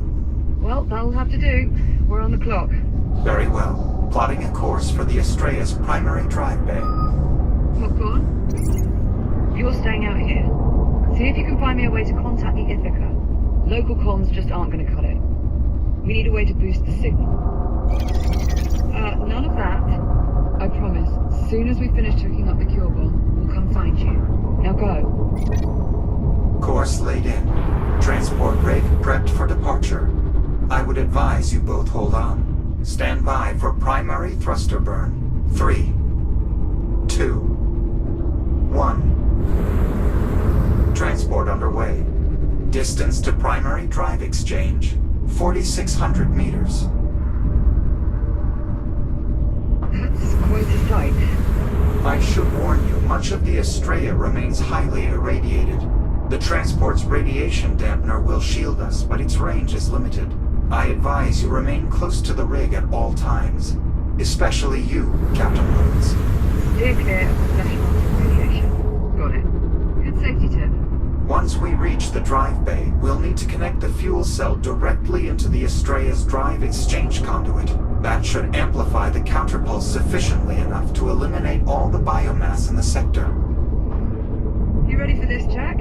Well, that'll have to do. We're on the clock. Very well. Plotting a course for the Astrea's primary drive bay. Popcorn? You're staying out here. See if you can find me a way to contact the Ithaca. Local comms just aren't going to cut it. We need a way to boost the signal. None of that. I promise. As soon as we finish hooking up the cure bomb, we'll come find you. Now go. Course laid in. Transport rig prepped for departure. I would advise you both hold on. Stand by for primary thruster burn. 3, 2, 1. Transport underway. Distance to primary drive exchange, 4,600 meters. That's quite a sight. I should warn you, much of the Astrea remains highly irradiated. The transport's radiation dampener will shield us, but its range is limited. I advise you remain close to the rig at all times. Especially you, Captain Rhodes. Steer clear of professional radiation. Got it. Good safety tip. Once we reach the drive bay, we'll need to connect the fuel cell directly into the Astrea's drive exchange conduit. That should amplify the counterpulse sufficiently enough to eliminate all the biomass in the sector. You ready for this, Jack?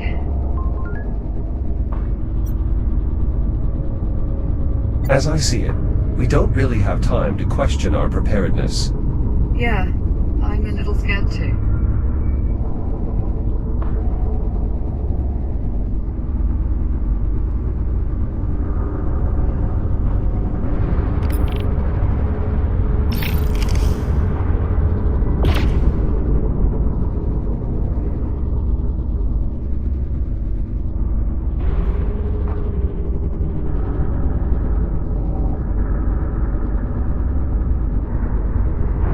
As I see it, we don't really have time to question our preparedness. Yeah, I'm a little scared too.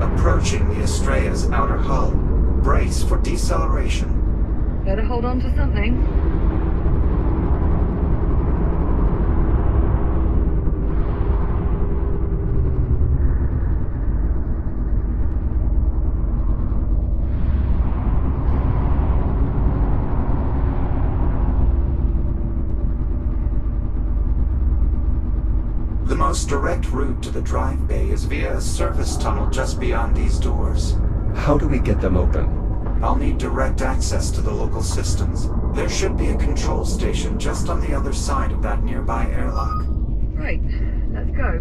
Approaching the Astrea's outer hull. Brace for deceleration. Better hold on to something. The most direct route to the drive bay is via a service tunnel just beyond these doors. How do we get them open? I'll need direct access to the local systems. There should be a control station just on the other side of that nearby airlock. Right, let's go.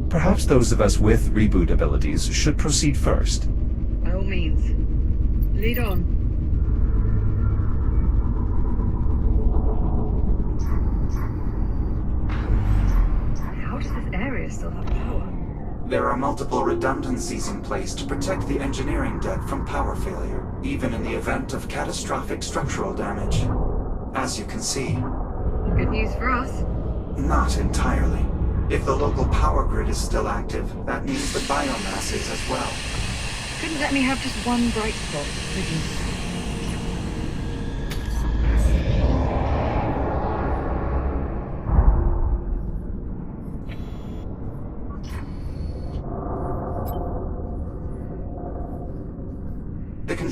Perhaps those of us with reboot abilities should proceed first. By all means. Lead on. How does this area still have power? There are multiple redundancies in place to protect the engineering deck from power failure, even in the event of catastrophic structural damage. As you can see, Good news for us. not entirely. If the local power grid is still active, that means the biomass is as well. Couldn't let me have just one bright spot, could you?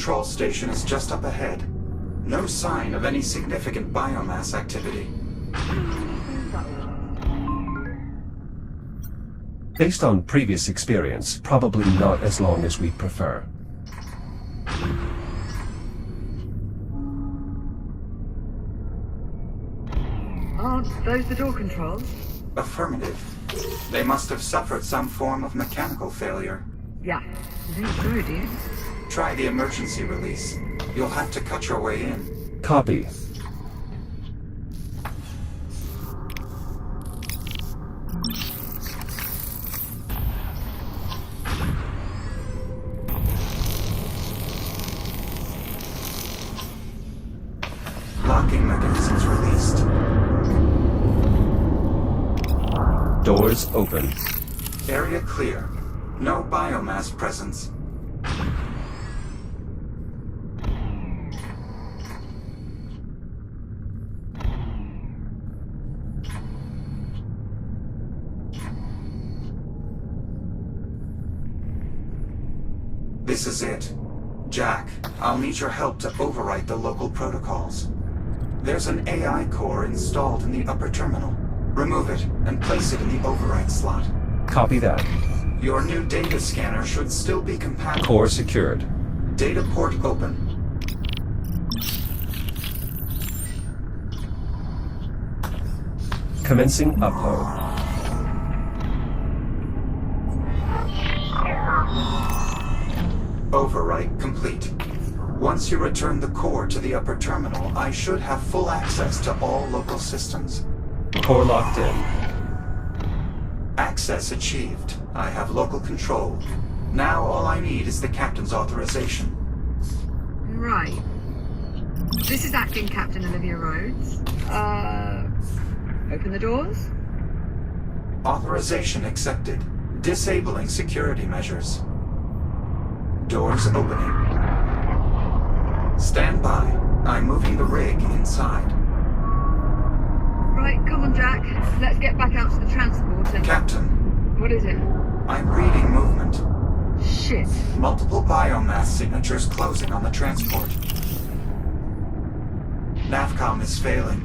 control station is just up ahead. No sign of any significant biomass activity. Based on previous experience, probably not as long as we'd prefer. Aren't those the door controls? Affirmative. They must have suffered some form of mechanical failure. Yeah, I think so, do you? Try the emergency release. You'll have to cut your way in. Copy. Locking mechanisms released. Doors open. Area clear. No biomass presence. This is it. Jack, I'll need your help to overwrite the local protocols. There's an AI core installed in the upper terminal. Remove it and place it in the override slot. Copy that. Your new data scanner should still be compatible. Core secured. Data port open. Commencing upload. Overwrite complete. Once you return the core to the upper terminal, I should have full access to all local systems. Core locked in. Access achieved. I have local control. Now all I need is the captain's authorization. Right. This is Acting Captain Olivia Rhodes. Open the doors? Authorization accepted. Disabling security measures. Doors opening. Stand by. I'm moving the rig inside. Right, come on, Jack. Let's get back out to the transport and... Captain, What is it? I'm reading movement. Shit. Multiple biomass signatures closing on the transport. Navcom is failing.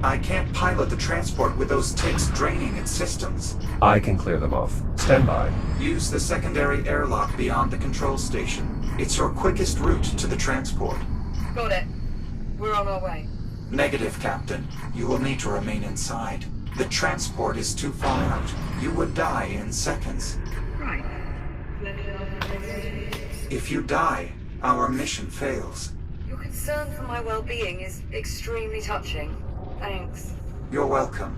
I can't pilot the transport with those ticks draining its systems. I can clear them off. Stand by. Use the secondary airlock beyond the control station. It's your quickest route to the transport. Got it. We're on our way. Negative, Captain. You will need to remain inside. The transport is too far out. You would die in seconds. Right. If you die, our mission fails. Your concern for my well-being is extremely touching. Thanks. You're welcome.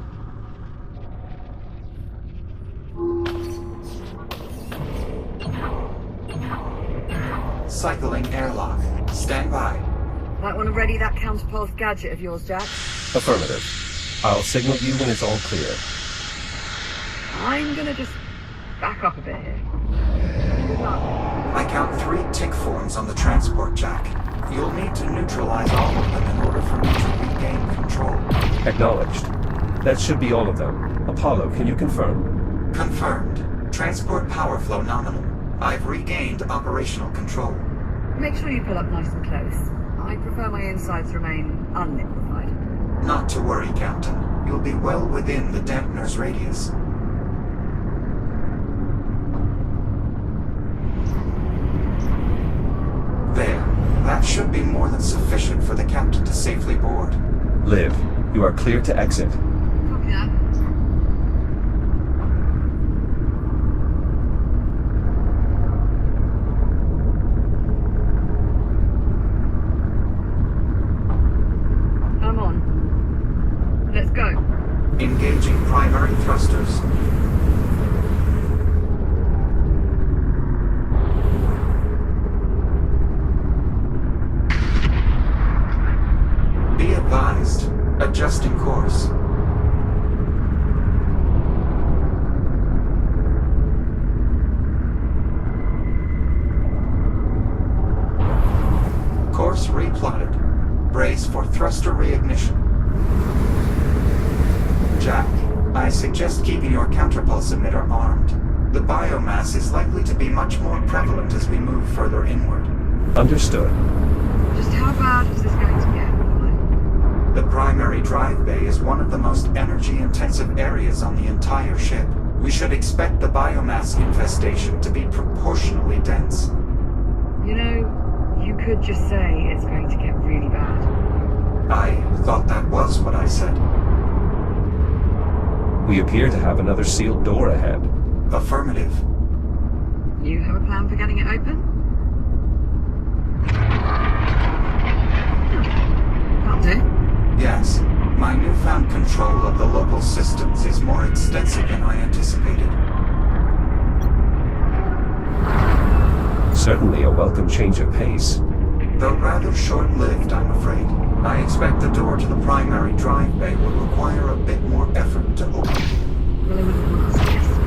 Cycling airlock. Stand by. Might want to ready that counterpulse gadget of yours, Jack. Affirmative. I'll signal you when it's all clear. I'm gonna just back up a bit here. Good luck. I count 3 tick forms on the transport, Jack. You'll need to neutralize all of them in order for me to regain control. Acknowledged. That should be all of them. Apollo, can you confirm? Confirmed. Transport power flow nominal. I've regained operational control. Make sure you pull up nice and close. I prefer my insides remain unliquefied. Not to worry, Captain. You'll be well within the dampener's radius. There. That should be more than sufficient for the captain to safely board. Liv, you are clear to exit. Copy that. I'm on. Let's go. Engaging primary thrusters. Be advised. Adjusting course. Course replotted. Brace for thruster reignition. Jack, I suggest keeping your counterpulse emitter armed. The biomass is likely to be much more prevalent as we move further inward. Understood. Just how bad is this going to get, Apollo? The primary drive bay is one of the most energy-intensive areas on the entire ship. We should expect the biomass infestation to be proportionally dense. You know, you could just say it's going to get really bad. I thought that was what I said. We appear to have another sealed door ahead. Affirmative. You have a plan for getting it open? That'll do. Yes. My newfound control of the local systems is more extensive than I anticipated. Certainly a welcome change of pace. Though rather short-lived, I'm afraid. I expect the door to the primary drive bay will require a bit more effort to open. Well, I wouldn't want us to get spoiled.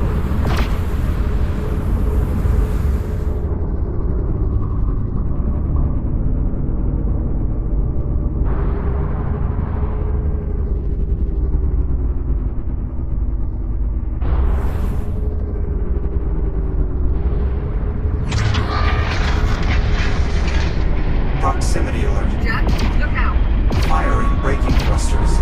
Proximity alert. Jack, look out! Firing braking thrusters.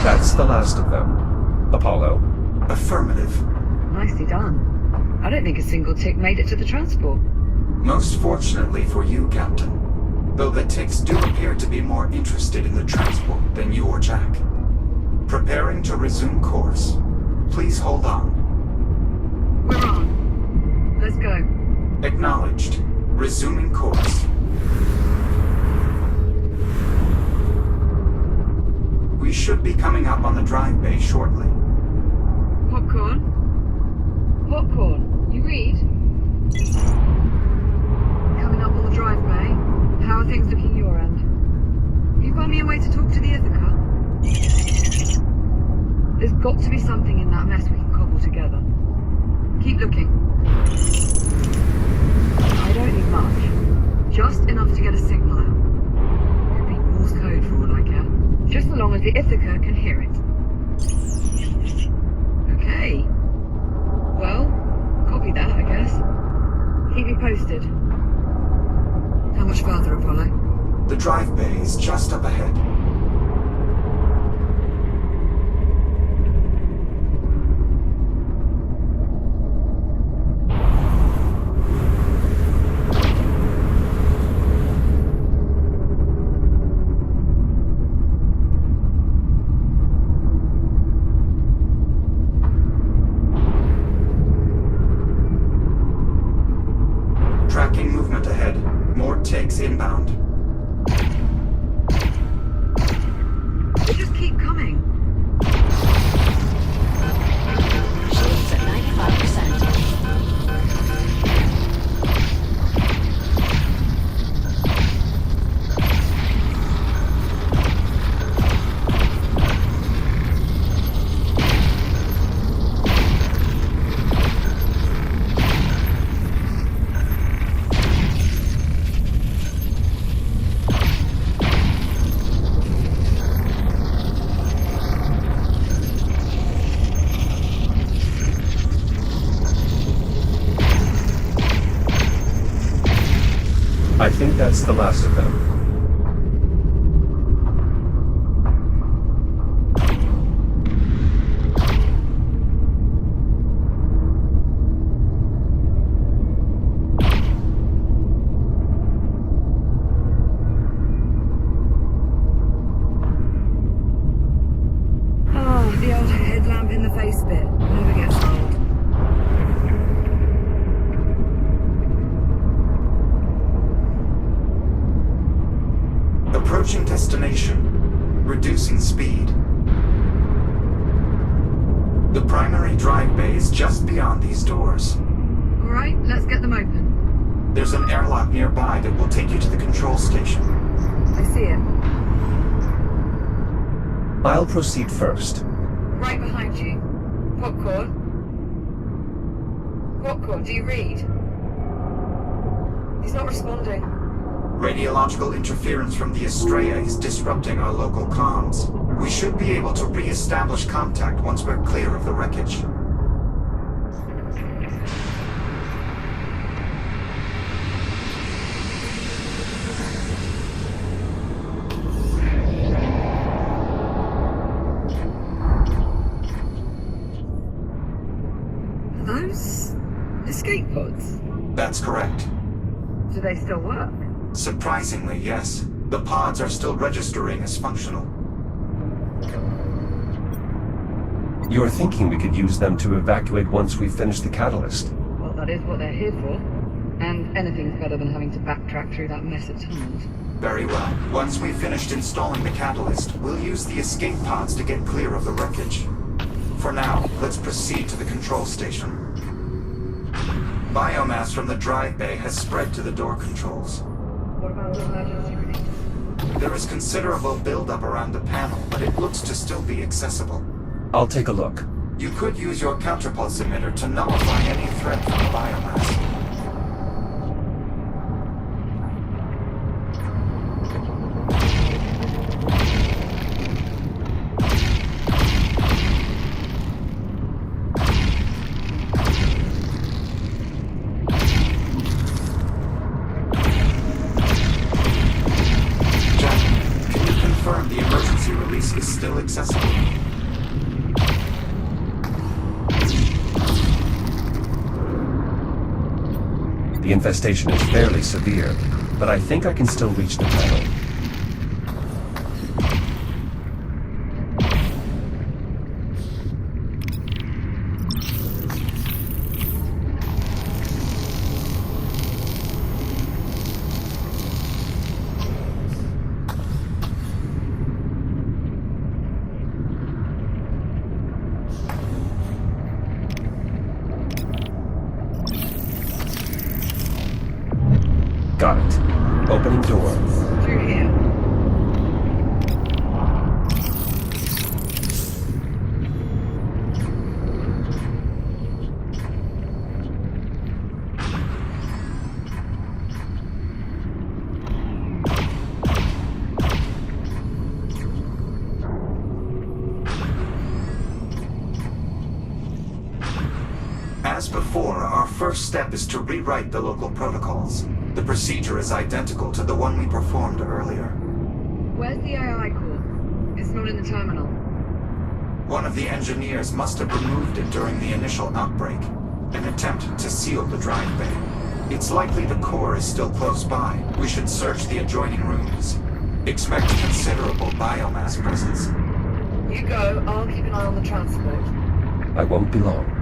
That's the last of them. Apollo. Affirmative. Nicely done. I don't think a single tick made it to the transport. Most fortunately for you, Captain. Though the ticks do appear to be more interested in the transport than you or Jack. Preparing to resume course. Please hold on. We're on. Let's go. Acknowledged. Resuming course. We should be coming up on the drive bay shortly. Popcorn? Popcorn, you read? Coming up on the drive bay. How are things looking your end? You find me a way to talk to the Ithaca? There's got to be something in that mess we can cobble together. Keep looking. I don't need much. Just enough to get a signal out. Could be Morse code for all I care. Just so long as the Ithaca can hear it. Okay. Well, copy that, I guess. Keep me posted. How much farther, Apollo? The drive bay is just up ahead. Tracking movement ahead. More ticks inbound. They just keep coming. Shields at 95%. I think that's the last of them. Oh, the old headlamp in the face bit. Never gets old. Approaching destination. Reducing speed. The primary drive bay is just beyond these doors. Alright, let's get them open. There's an airlock nearby that will take you to the control station. I see it. I'll proceed first. Right behind you. Popcorn? Popcorn, do you read? He's not responding. Radiological interference from the Estrella is disrupting our local comms. We should be able to re-establish contact once we're clear of the wreckage. pods? That's correct. Do they still work? Surprisingly, yes. The pods are still registering as functional. You're thinking we could use them to evacuate once we finish the catalyst. Well, that is what they're here for. And anything's better than having to backtrack through that mess of tunnels. Very well. Once we've finished installing the catalyst, we'll use the escape pods to get clear of the wreckage. For now, let's proceed to the control station. Biomass from the drive bay has spread to the door controls. What about the emergency grenade? There is considerable buildup around the panel, but it looks to still be accessible. I'll take a look. You could use your counterpulse emitter to nullify any threat from the biomass. Jack, can you confirm the emergency release is still accessible? The infestation is fairly severe, but I think I can still reach the panel. Got it. Opening door. Through here. As before, our first step is to rewrite the local protocols. The procedure is identical to the one we performed earlier. Where's the AI core? It's not in the terminal. One of the engineers must have removed it during the initial outbreak, an attempt to seal the drive bay. It's likely the core is still close by. We should search the adjoining rooms. Expect considerable biomass presence. You go, I'll keep an eye on the transport. I won't be long.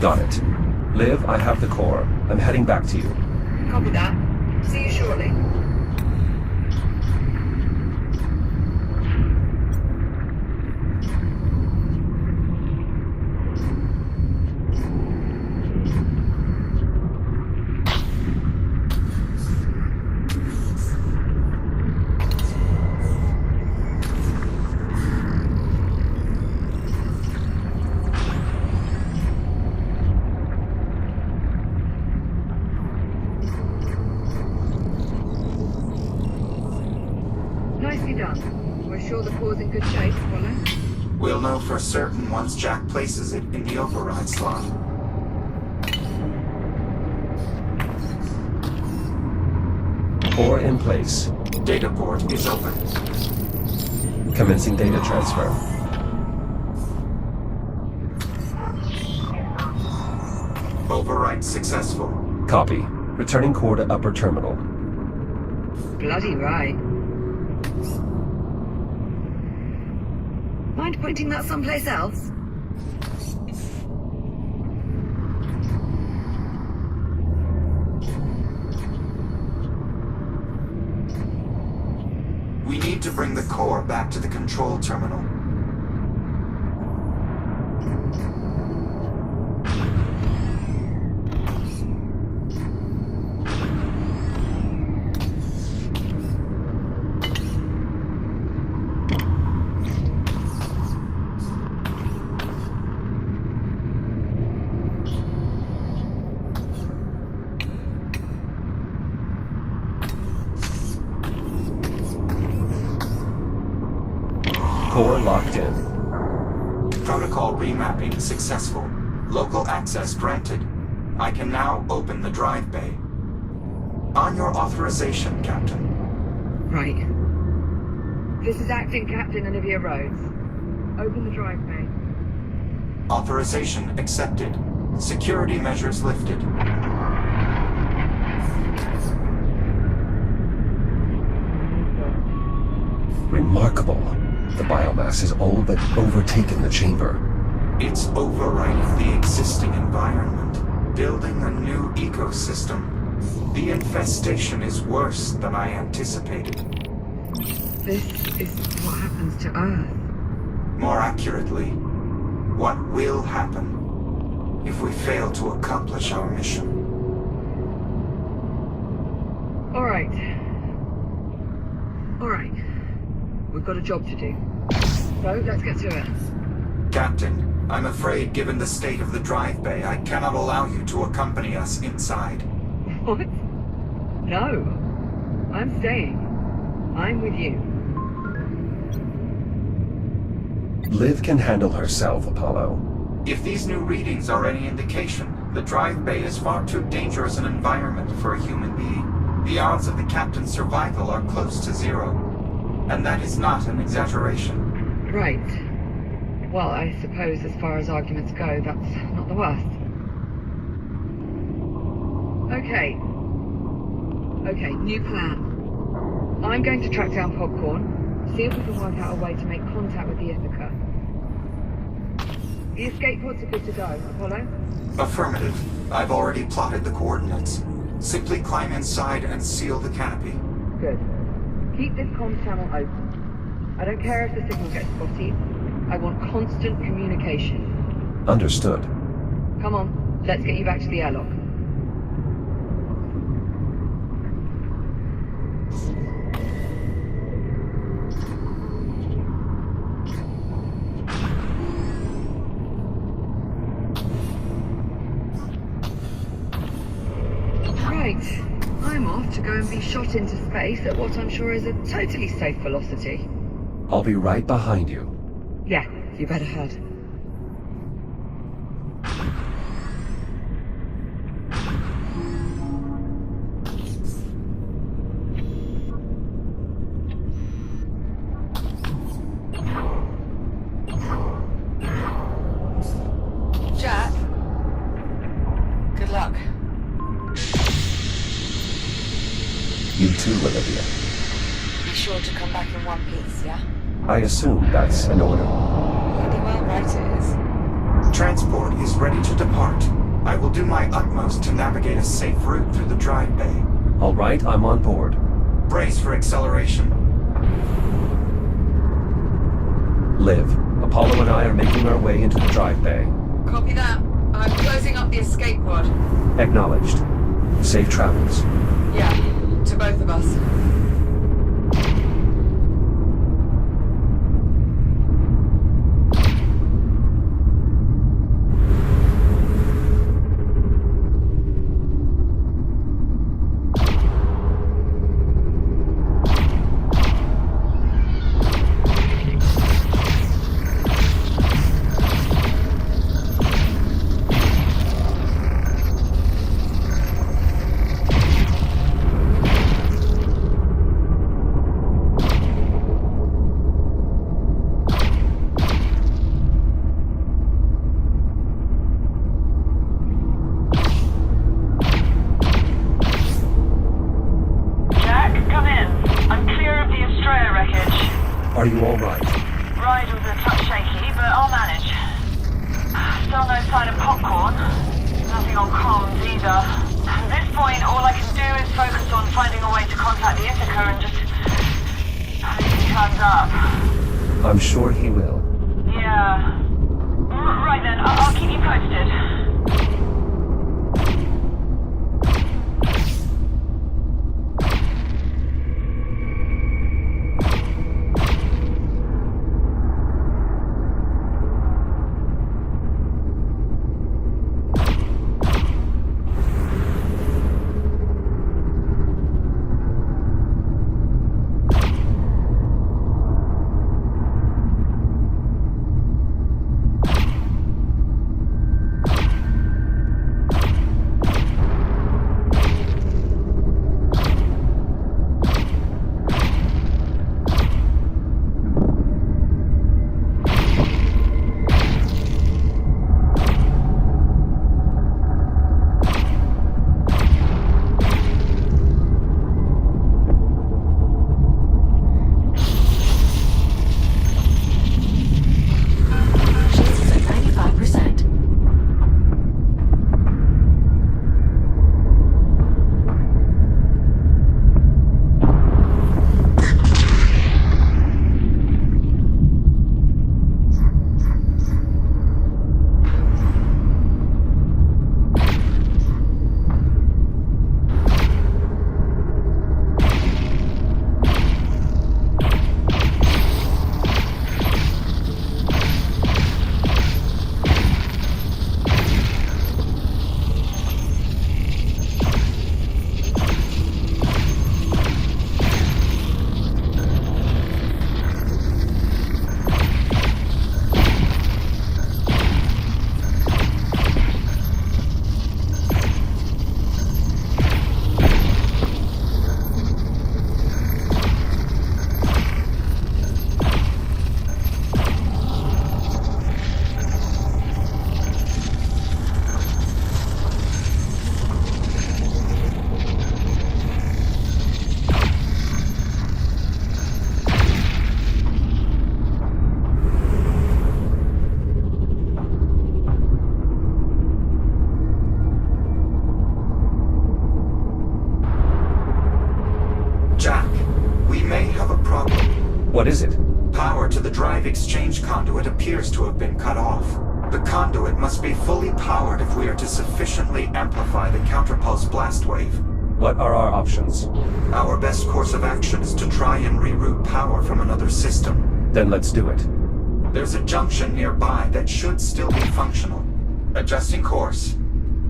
Got it. Liv, I have the core. I'm heading back to you. Copy that. See you shortly. Nicely done. We're sure the core's in good shape, Apollo? We'll know for certain once Jack places it in the override slot. Core in place. Data port is open. Commencing data transfer. Override successful. Copy. Returning core to upper terminal. Bloody right. Mind pointing that someplace else? We need to bring the core back to the control terminal. Core locked in. Protocol remapping successful. Local access granted. I can now open the drive bay. On your authorization, Captain. Right. This is Acting Captain Olivia Rhodes. Open the drive bay. Authorization accepted. Security measures lifted. Remarkable. The biomass has all but overtaken the chamber. It's overriding the existing environment, building a new ecosystem. The infestation is worse than I anticipated. This is what happens to Earth. More accurately, what will happen if we fail to accomplish our mission. All right. We've got a job to do. So, let's get to it. Captain, I'm afraid given the state of the drive bay, I cannot allow you to accompany us inside. What? No. I'm staying. I'm with you. Liv can handle herself, Apollo. If these new readings are any indication, the drive bay is far too dangerous an environment for a human being. The odds of the captain's survival are close to zero. And that is not an exaggeration. Right. Well, I suppose as far as arguments go, that's not the worst. Okay, new plan. I'm going to track down Popcorn, see if we can work out a way to make contact with the Ithaca. The escape pods are good to go, Apollo? Affirmative. I've already plotted the coordinates. Simply climb inside and seal the canopy. Good. Keep this comms channel open. I don't care if the signal gets spotty. I want constant communication. Understood. Come on, let's get you back to the airlock. Right. I'm off to go and be shot into space at what I'm sure is a totally safe velocity. I'll be right behind you. Yeah, you better head. Jack? Good luck. You too, Olivia. Be sure to come back in one piece, yeah? I assume that's an order. Pretty well right it is. Transport is ready to depart. I will do my utmost to navigate a safe route through the drive bay. All right, I'm on board. Brace for acceleration. Liv, Apollo and I are making our way into the drive bay. Copy that. I'm closing up the escape pod. Acknowledged. Safe travels. Yeah, to both of us. Are you all right? Ride was a touch shaky, but I'll manage. Still no sign of popcorn. Nothing on comms either. At this point, all I can do is focus on finding a way to contact the Ithaca and just hope he turns up. I'm sure he will. Yeah. Right then, I'll keep you posted. What is it? Power to the drive exchange conduit appears to have been cut off. The conduit must be fully powered if we are to sufficiently amplify the counterpulse blast wave. What are our options? Our best course of action is to try and reroute power from another system. Then let's do it. There's a junction nearby that should still be functional. Adjusting course.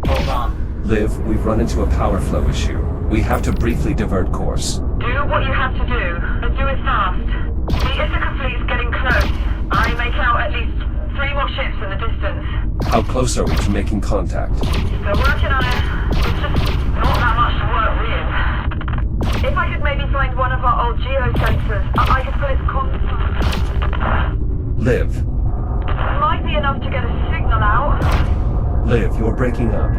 Hold on. Liv, we've run into a power flow issue. We have to briefly divert course. Do what you have to do, and do it fast. The Ithaca fleet's getting close. I make out at least 3 more ships in the distance. How close are we to making contact? Still working on it. There's just not that much to work with. If I could maybe find one of our old geosensors, I could put its Liv. Might be enough to get a signal out. Liv, you're breaking up.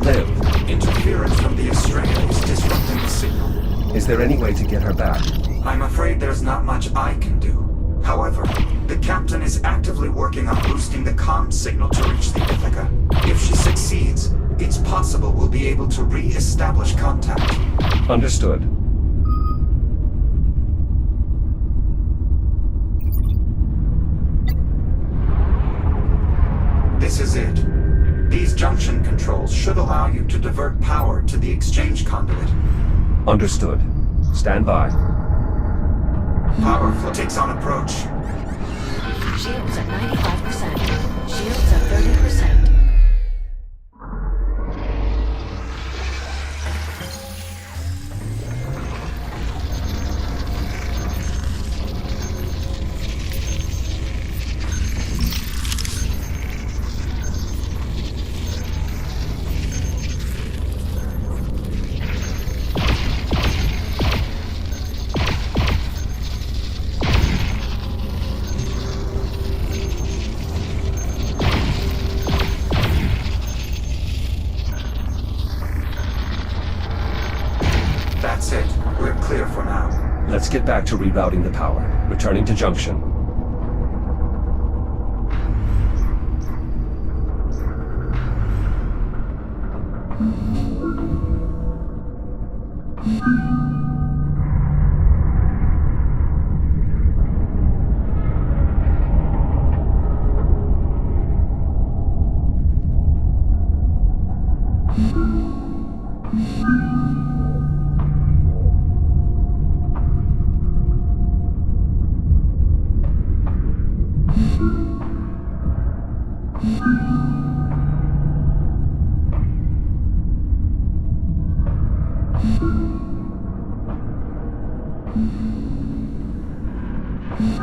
Liv. Interference from the Estrella is disrupting the signal. Is there any way to get her back? I'm afraid there's not much I can do. However, the captain is actively working on boosting the comm signal to reach the Ithaca. If she succeeds, it's possible we'll be able to re-establish contact. Understood. This is it. These junction controls should allow you to divert power to the exchange conduit. Understood. Stand by. Power flow takes on approach. Shields at 95%. Shields at 30%. That's it. We're clear for now. Let's get back to rerouting the power. Returning to junction.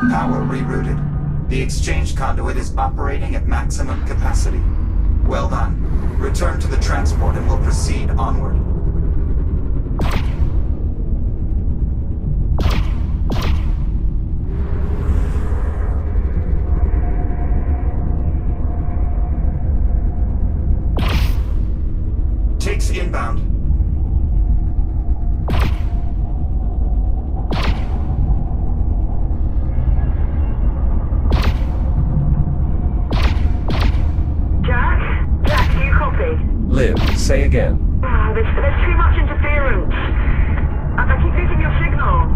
Power rerouted. The exchange conduit is operating at maximum capacity. Well done. Return to the transport and we'll proceed onward. Takes inbound. Liv, say again. There's too much interference. I keep losing your signal.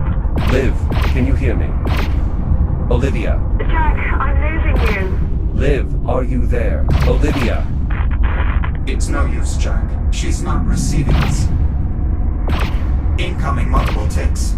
Liv, can you hear me? Olivia. Jack, I'm losing you. Liv, are you there? Olivia. It's no use, Jack. She's not receiving us. Incoming multiple takes.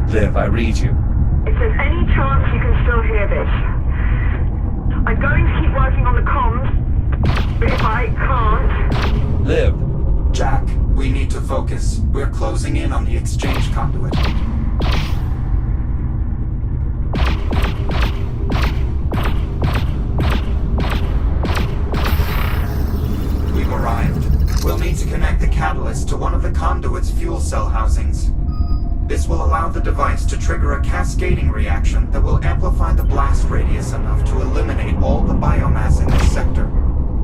Liv, I read you. If there's any chance you can still hear this, I'm going to keep working on the comms, but if I can't... Liv. Jack, we need to focus. We're closing in on the exchange conduit. We've arrived. We'll need to connect the catalyst to one of the conduit's fuel cell housings. This will allow the device to trigger a cascading reaction that will amplify the blast radius enough to eliminate all the biomass in this sector.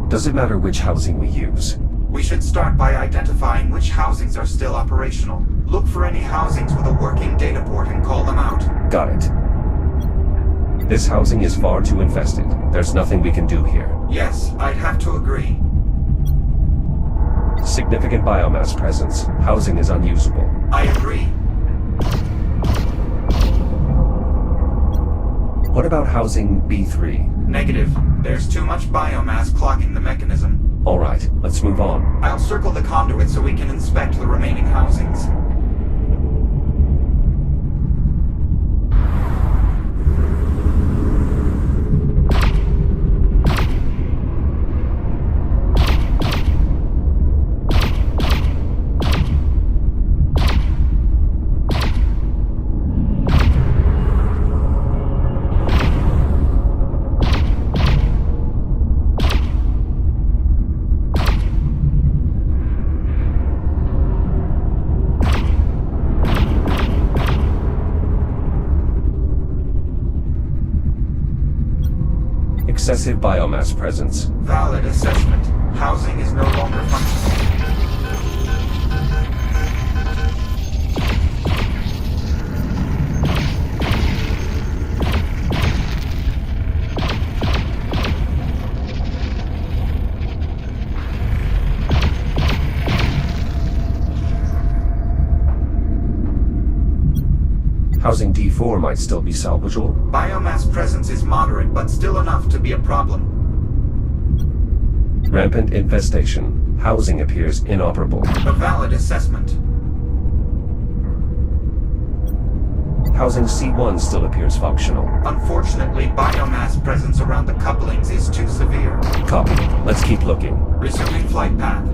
Does it matter which housing we use? We should start by identifying which housings are still operational. Look for any housings with a working data port and call them out. Got it. This housing is far too infested. There's nothing we can do here. Yes, I'd have to agree. Significant biomass presence. Housing is unusable. I agree. What about housing B3? Negative. There's too much biomass clogging the mechanism. All right, let's move on. I'll circle the conduit so we can inspect the remaining housings. excessive biomass presence. Valid assessment. Housing is no longer functional. Housing D4 might still be salvageable. Biomass presence is moderate, but still enough to be a problem. Rampant infestation. Housing appears inoperable. A valid assessment. Housing C1 still appears functional. Unfortunately, biomass presence around the couplings is too severe. Copy. Let's keep looking. Resuming flight path.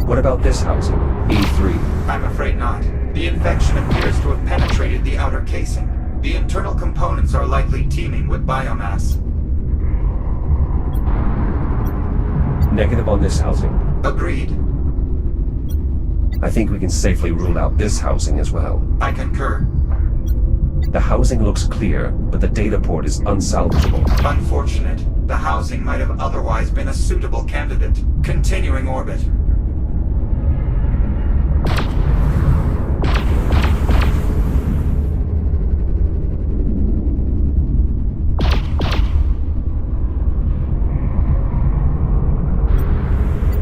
What about this housing? E3. I'm afraid not. The infection appears to have penetrated the outer casing. The internal components are likely teeming with biomass. Negative on this housing. Agreed. I think we can safely rule out this housing as well. I concur. The housing looks clear, but the data port is unsalvageable. Unfortunate. The housing might have otherwise been a suitable candidate. Continuing orbit.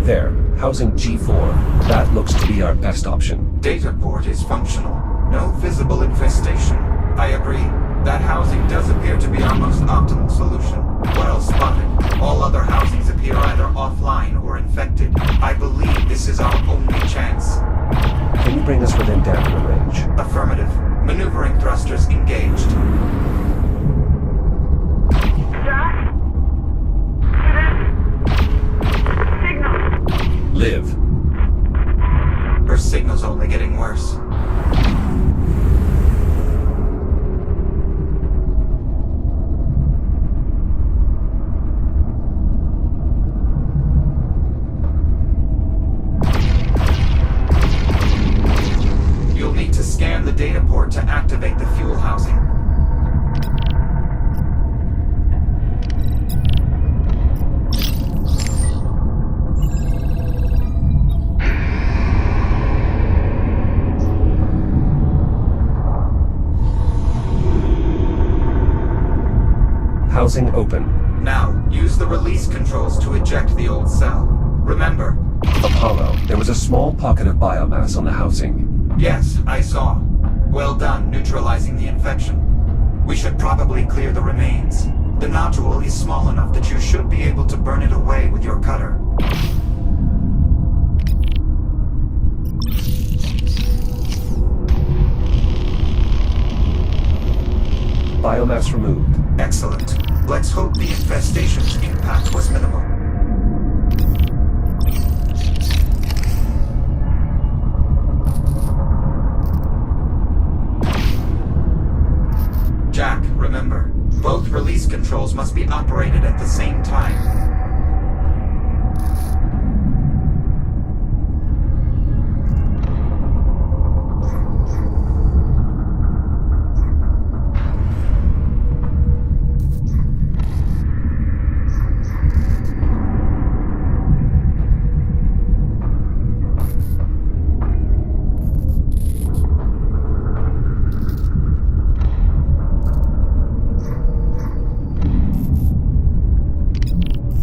There, housing G4. That looks to be our best option. Data port is functional. No visible infestation. I agree. That housing does appear to be our most optimal solution. Well spotted. All other housings appear either offline or infected. I believe this is our only chance. Can you bring us within dampener range? Affirmative. Maneuvering thrusters engaged. Jack? Signal. Live. Her signal's only getting worse. You'll need to scan the data port to activate the fuel housing. Housing open. Now, use the release controls to eject the old cell. Remember. Apollo, there was a small pocket of biomass on the housing. Yes, I saw. Well done neutralizing the infection. We should probably clear the remains. The nodule is small enough that you should be able to burn it away with your cutter. Biomass removed. Excellent. Let's hope the infestation's impact was minimal. Jack, remember, both release controls must be operated at the same time.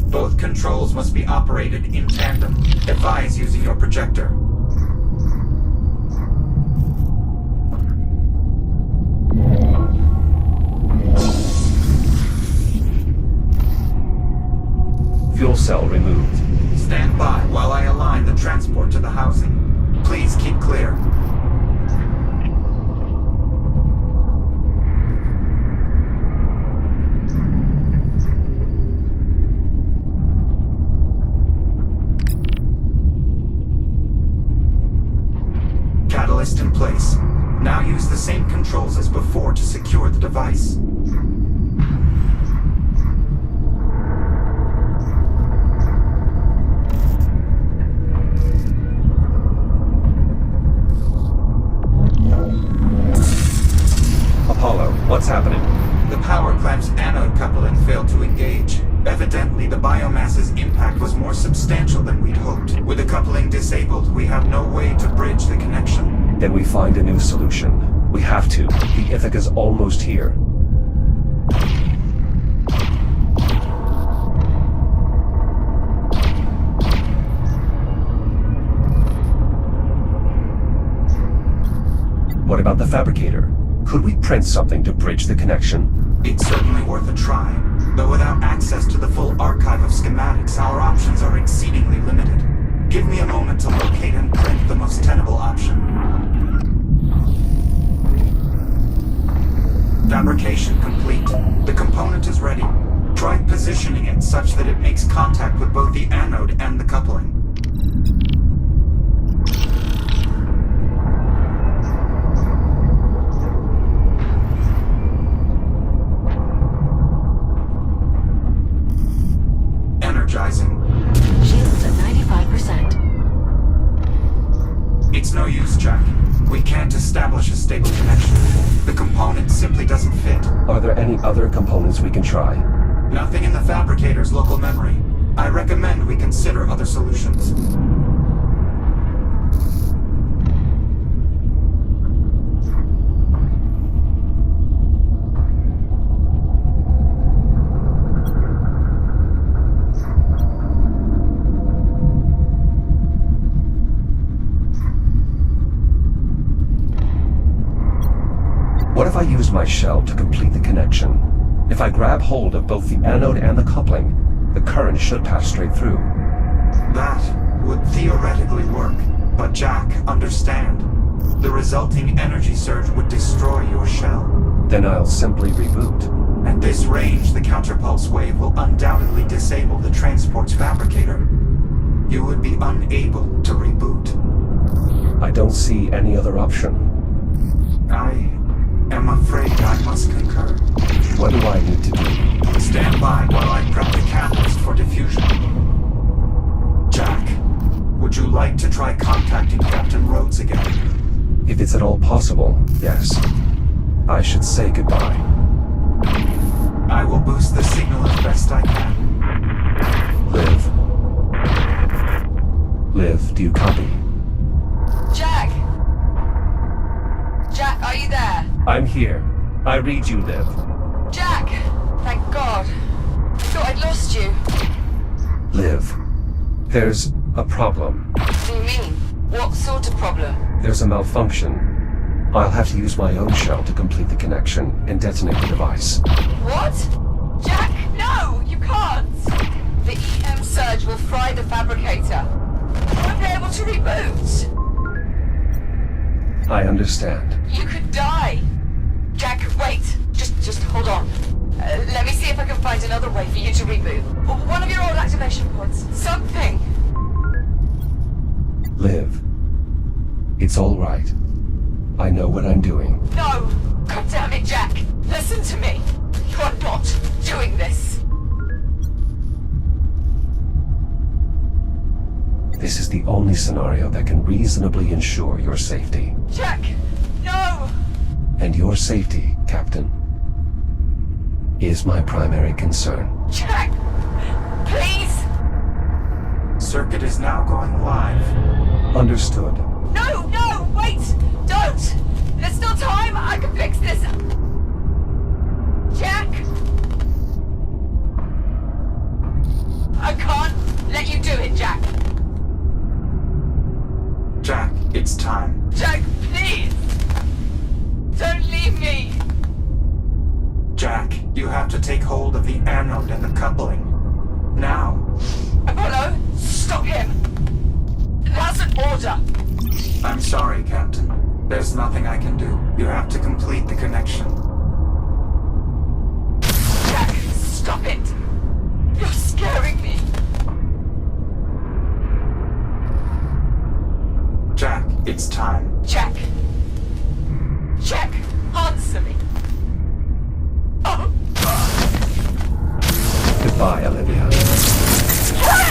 Both controls must be operated in tandem. Advise using your projector. Fuel cell removed. Stand by while I align the transport to the housing. Please keep clear. Catalyst in place. Now use the same controls as before to secure the device. disabled, we have no way to bridge the connection. Then we find a new solution. We have to. The Ithaca's almost here. What about the fabricator? Could we print something to bridge the connection? It's certainly worth a try, but without access to the full archive of schematics, our options are exceedingly limited. Give me a moment to locate and print the most tenable option. Fabrication complete. The component is ready. Try positioning it such that it makes contact with both the anode and the coupling. Energizing. Shields at 95%. It's no use, Jack. We can't establish a stable connection. The component simply doesn't fit. Are there any other components we can try? Nothing in the fabricator's local memory. I recommend we consider other solutions. What if I used my shell to complete the connection? If I grab hold of both the anode and the coupling, the current should pass straight through. That would theoretically work, but Jack, understand. The resulting energy surge would destroy your shell. Then I'll simply reboot. At this range, the counterpulse wave will undoubtedly disable the transport's fabricator. You would be unable to reboot. I don't see any other option. I am afraid I must concur. What do I need to do? Stand by while I prep the catalyst for diffusion. Jack, would you like to try contacting Captain Rhodes again? If it's at all possible, yes. I should say goodbye. I will boost the signal as best I can. Liv. Liv, do you copy? Jack! Jack, are you there? I'm here. I read you, Liv. Jack! Thank God. I thought I'd lost you. Liv, there's a problem. What do you mean? What sort of problem? There's a malfunction. I'll have to use my own shell to complete the connection and detonate the device. What? Jack, no! You can't! The EM surge will fry the fabricator. You won't be able to reboot. I understand. You could die. Jack, wait. Just hold on. Let me see if I can find another way for you to reboot. One of your old activation pods. Something. Liv, it's all right. I know what I'm doing. No! God damn it, Jack! Listen to me! You're not doing this! This is the only scenario that can reasonably ensure your safety. Jack! No! And your safety, Captain, is my primary concern. Jack! Please! Circuit is now going live. Understood. No! No! Wait! Don't! There's still time! I can fix this! Jack! I can't let you do it, Jack! Jack, it's time. Jack, please! Don't leave me! Jack, you have to take hold of the anode and the coupling. Now. Apollo, stop him! That's an order! I'm sorry, Captain. There's nothing I can do. You have to complete the connection. Jack, stop it! You're scaring me! Jack, it's time. Jack! Jack, answer me! Oh! Goodbye, Olivia. Jack!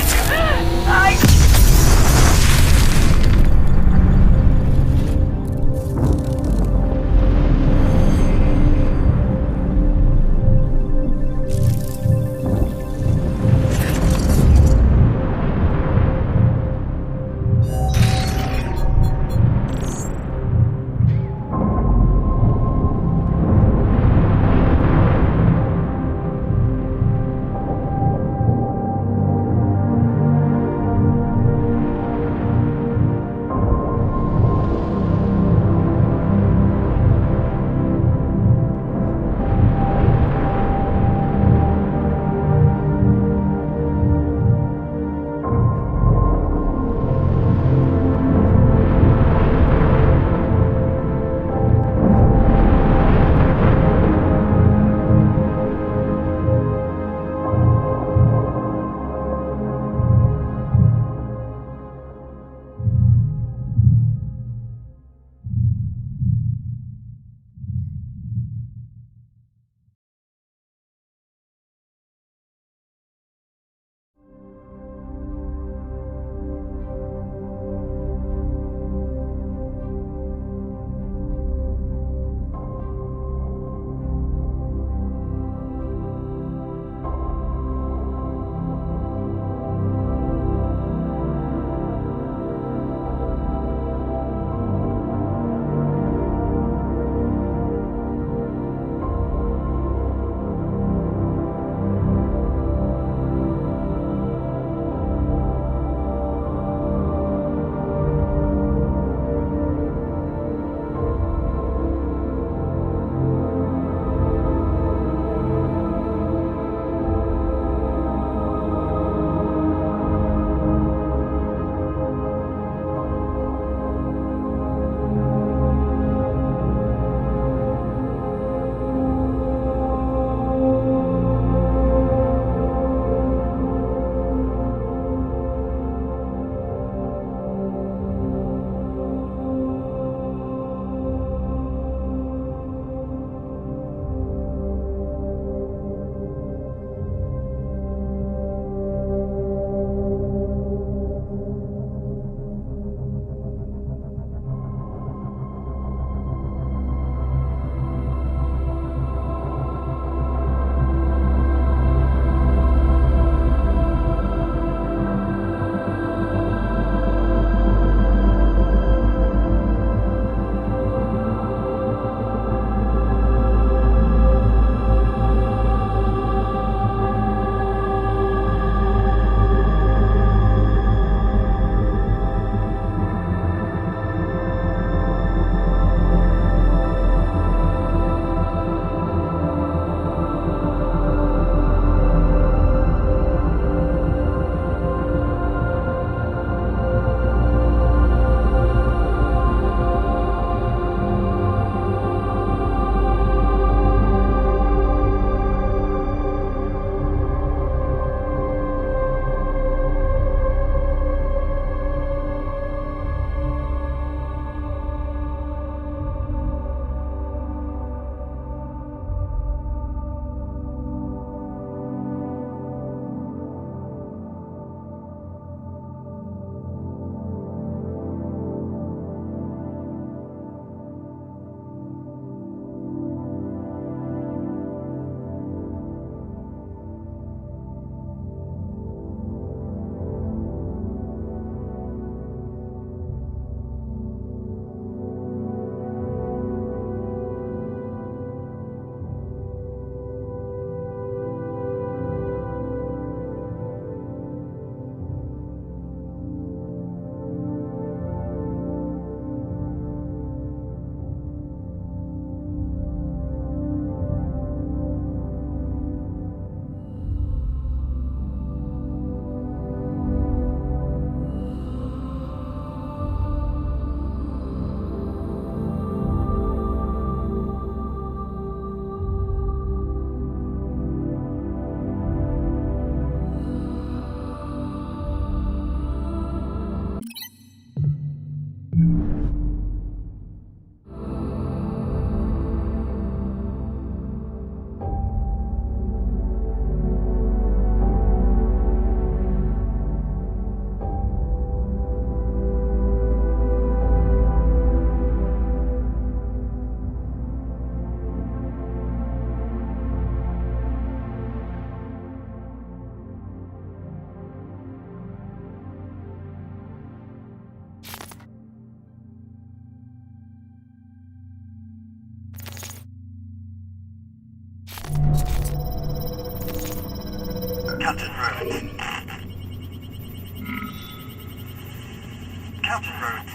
Captain Rhodes.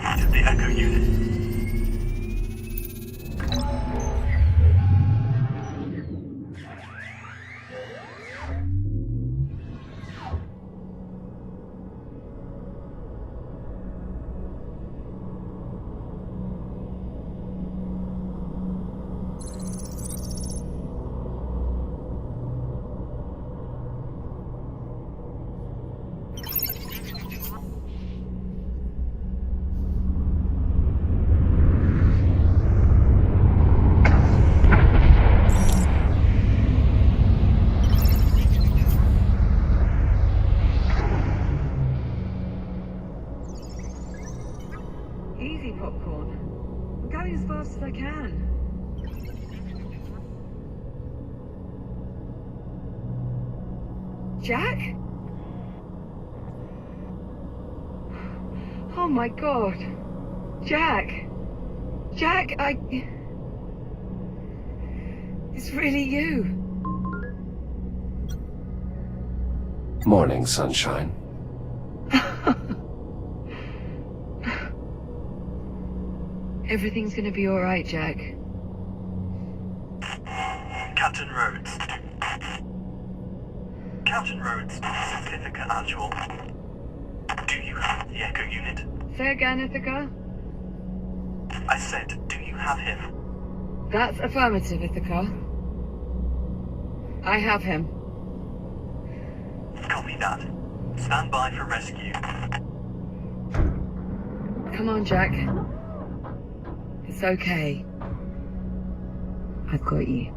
This is the Echo unit. Easy, Popcorn. I'm going as fast as I can. Jack? Oh my god. Jack. Jack, It's really you. Morning, sunshine. Everything's gonna be alright, Jack. Captain Rhodes. Captain Rhodes, this is Ithaca Actual. Do you have the Echo unit? Say again, Ithaca? I said, do you have him? That's affirmative, Ithaca. I have him. Copy that. Stand by for rescue. Come on, Jack. It's okay. I've got you.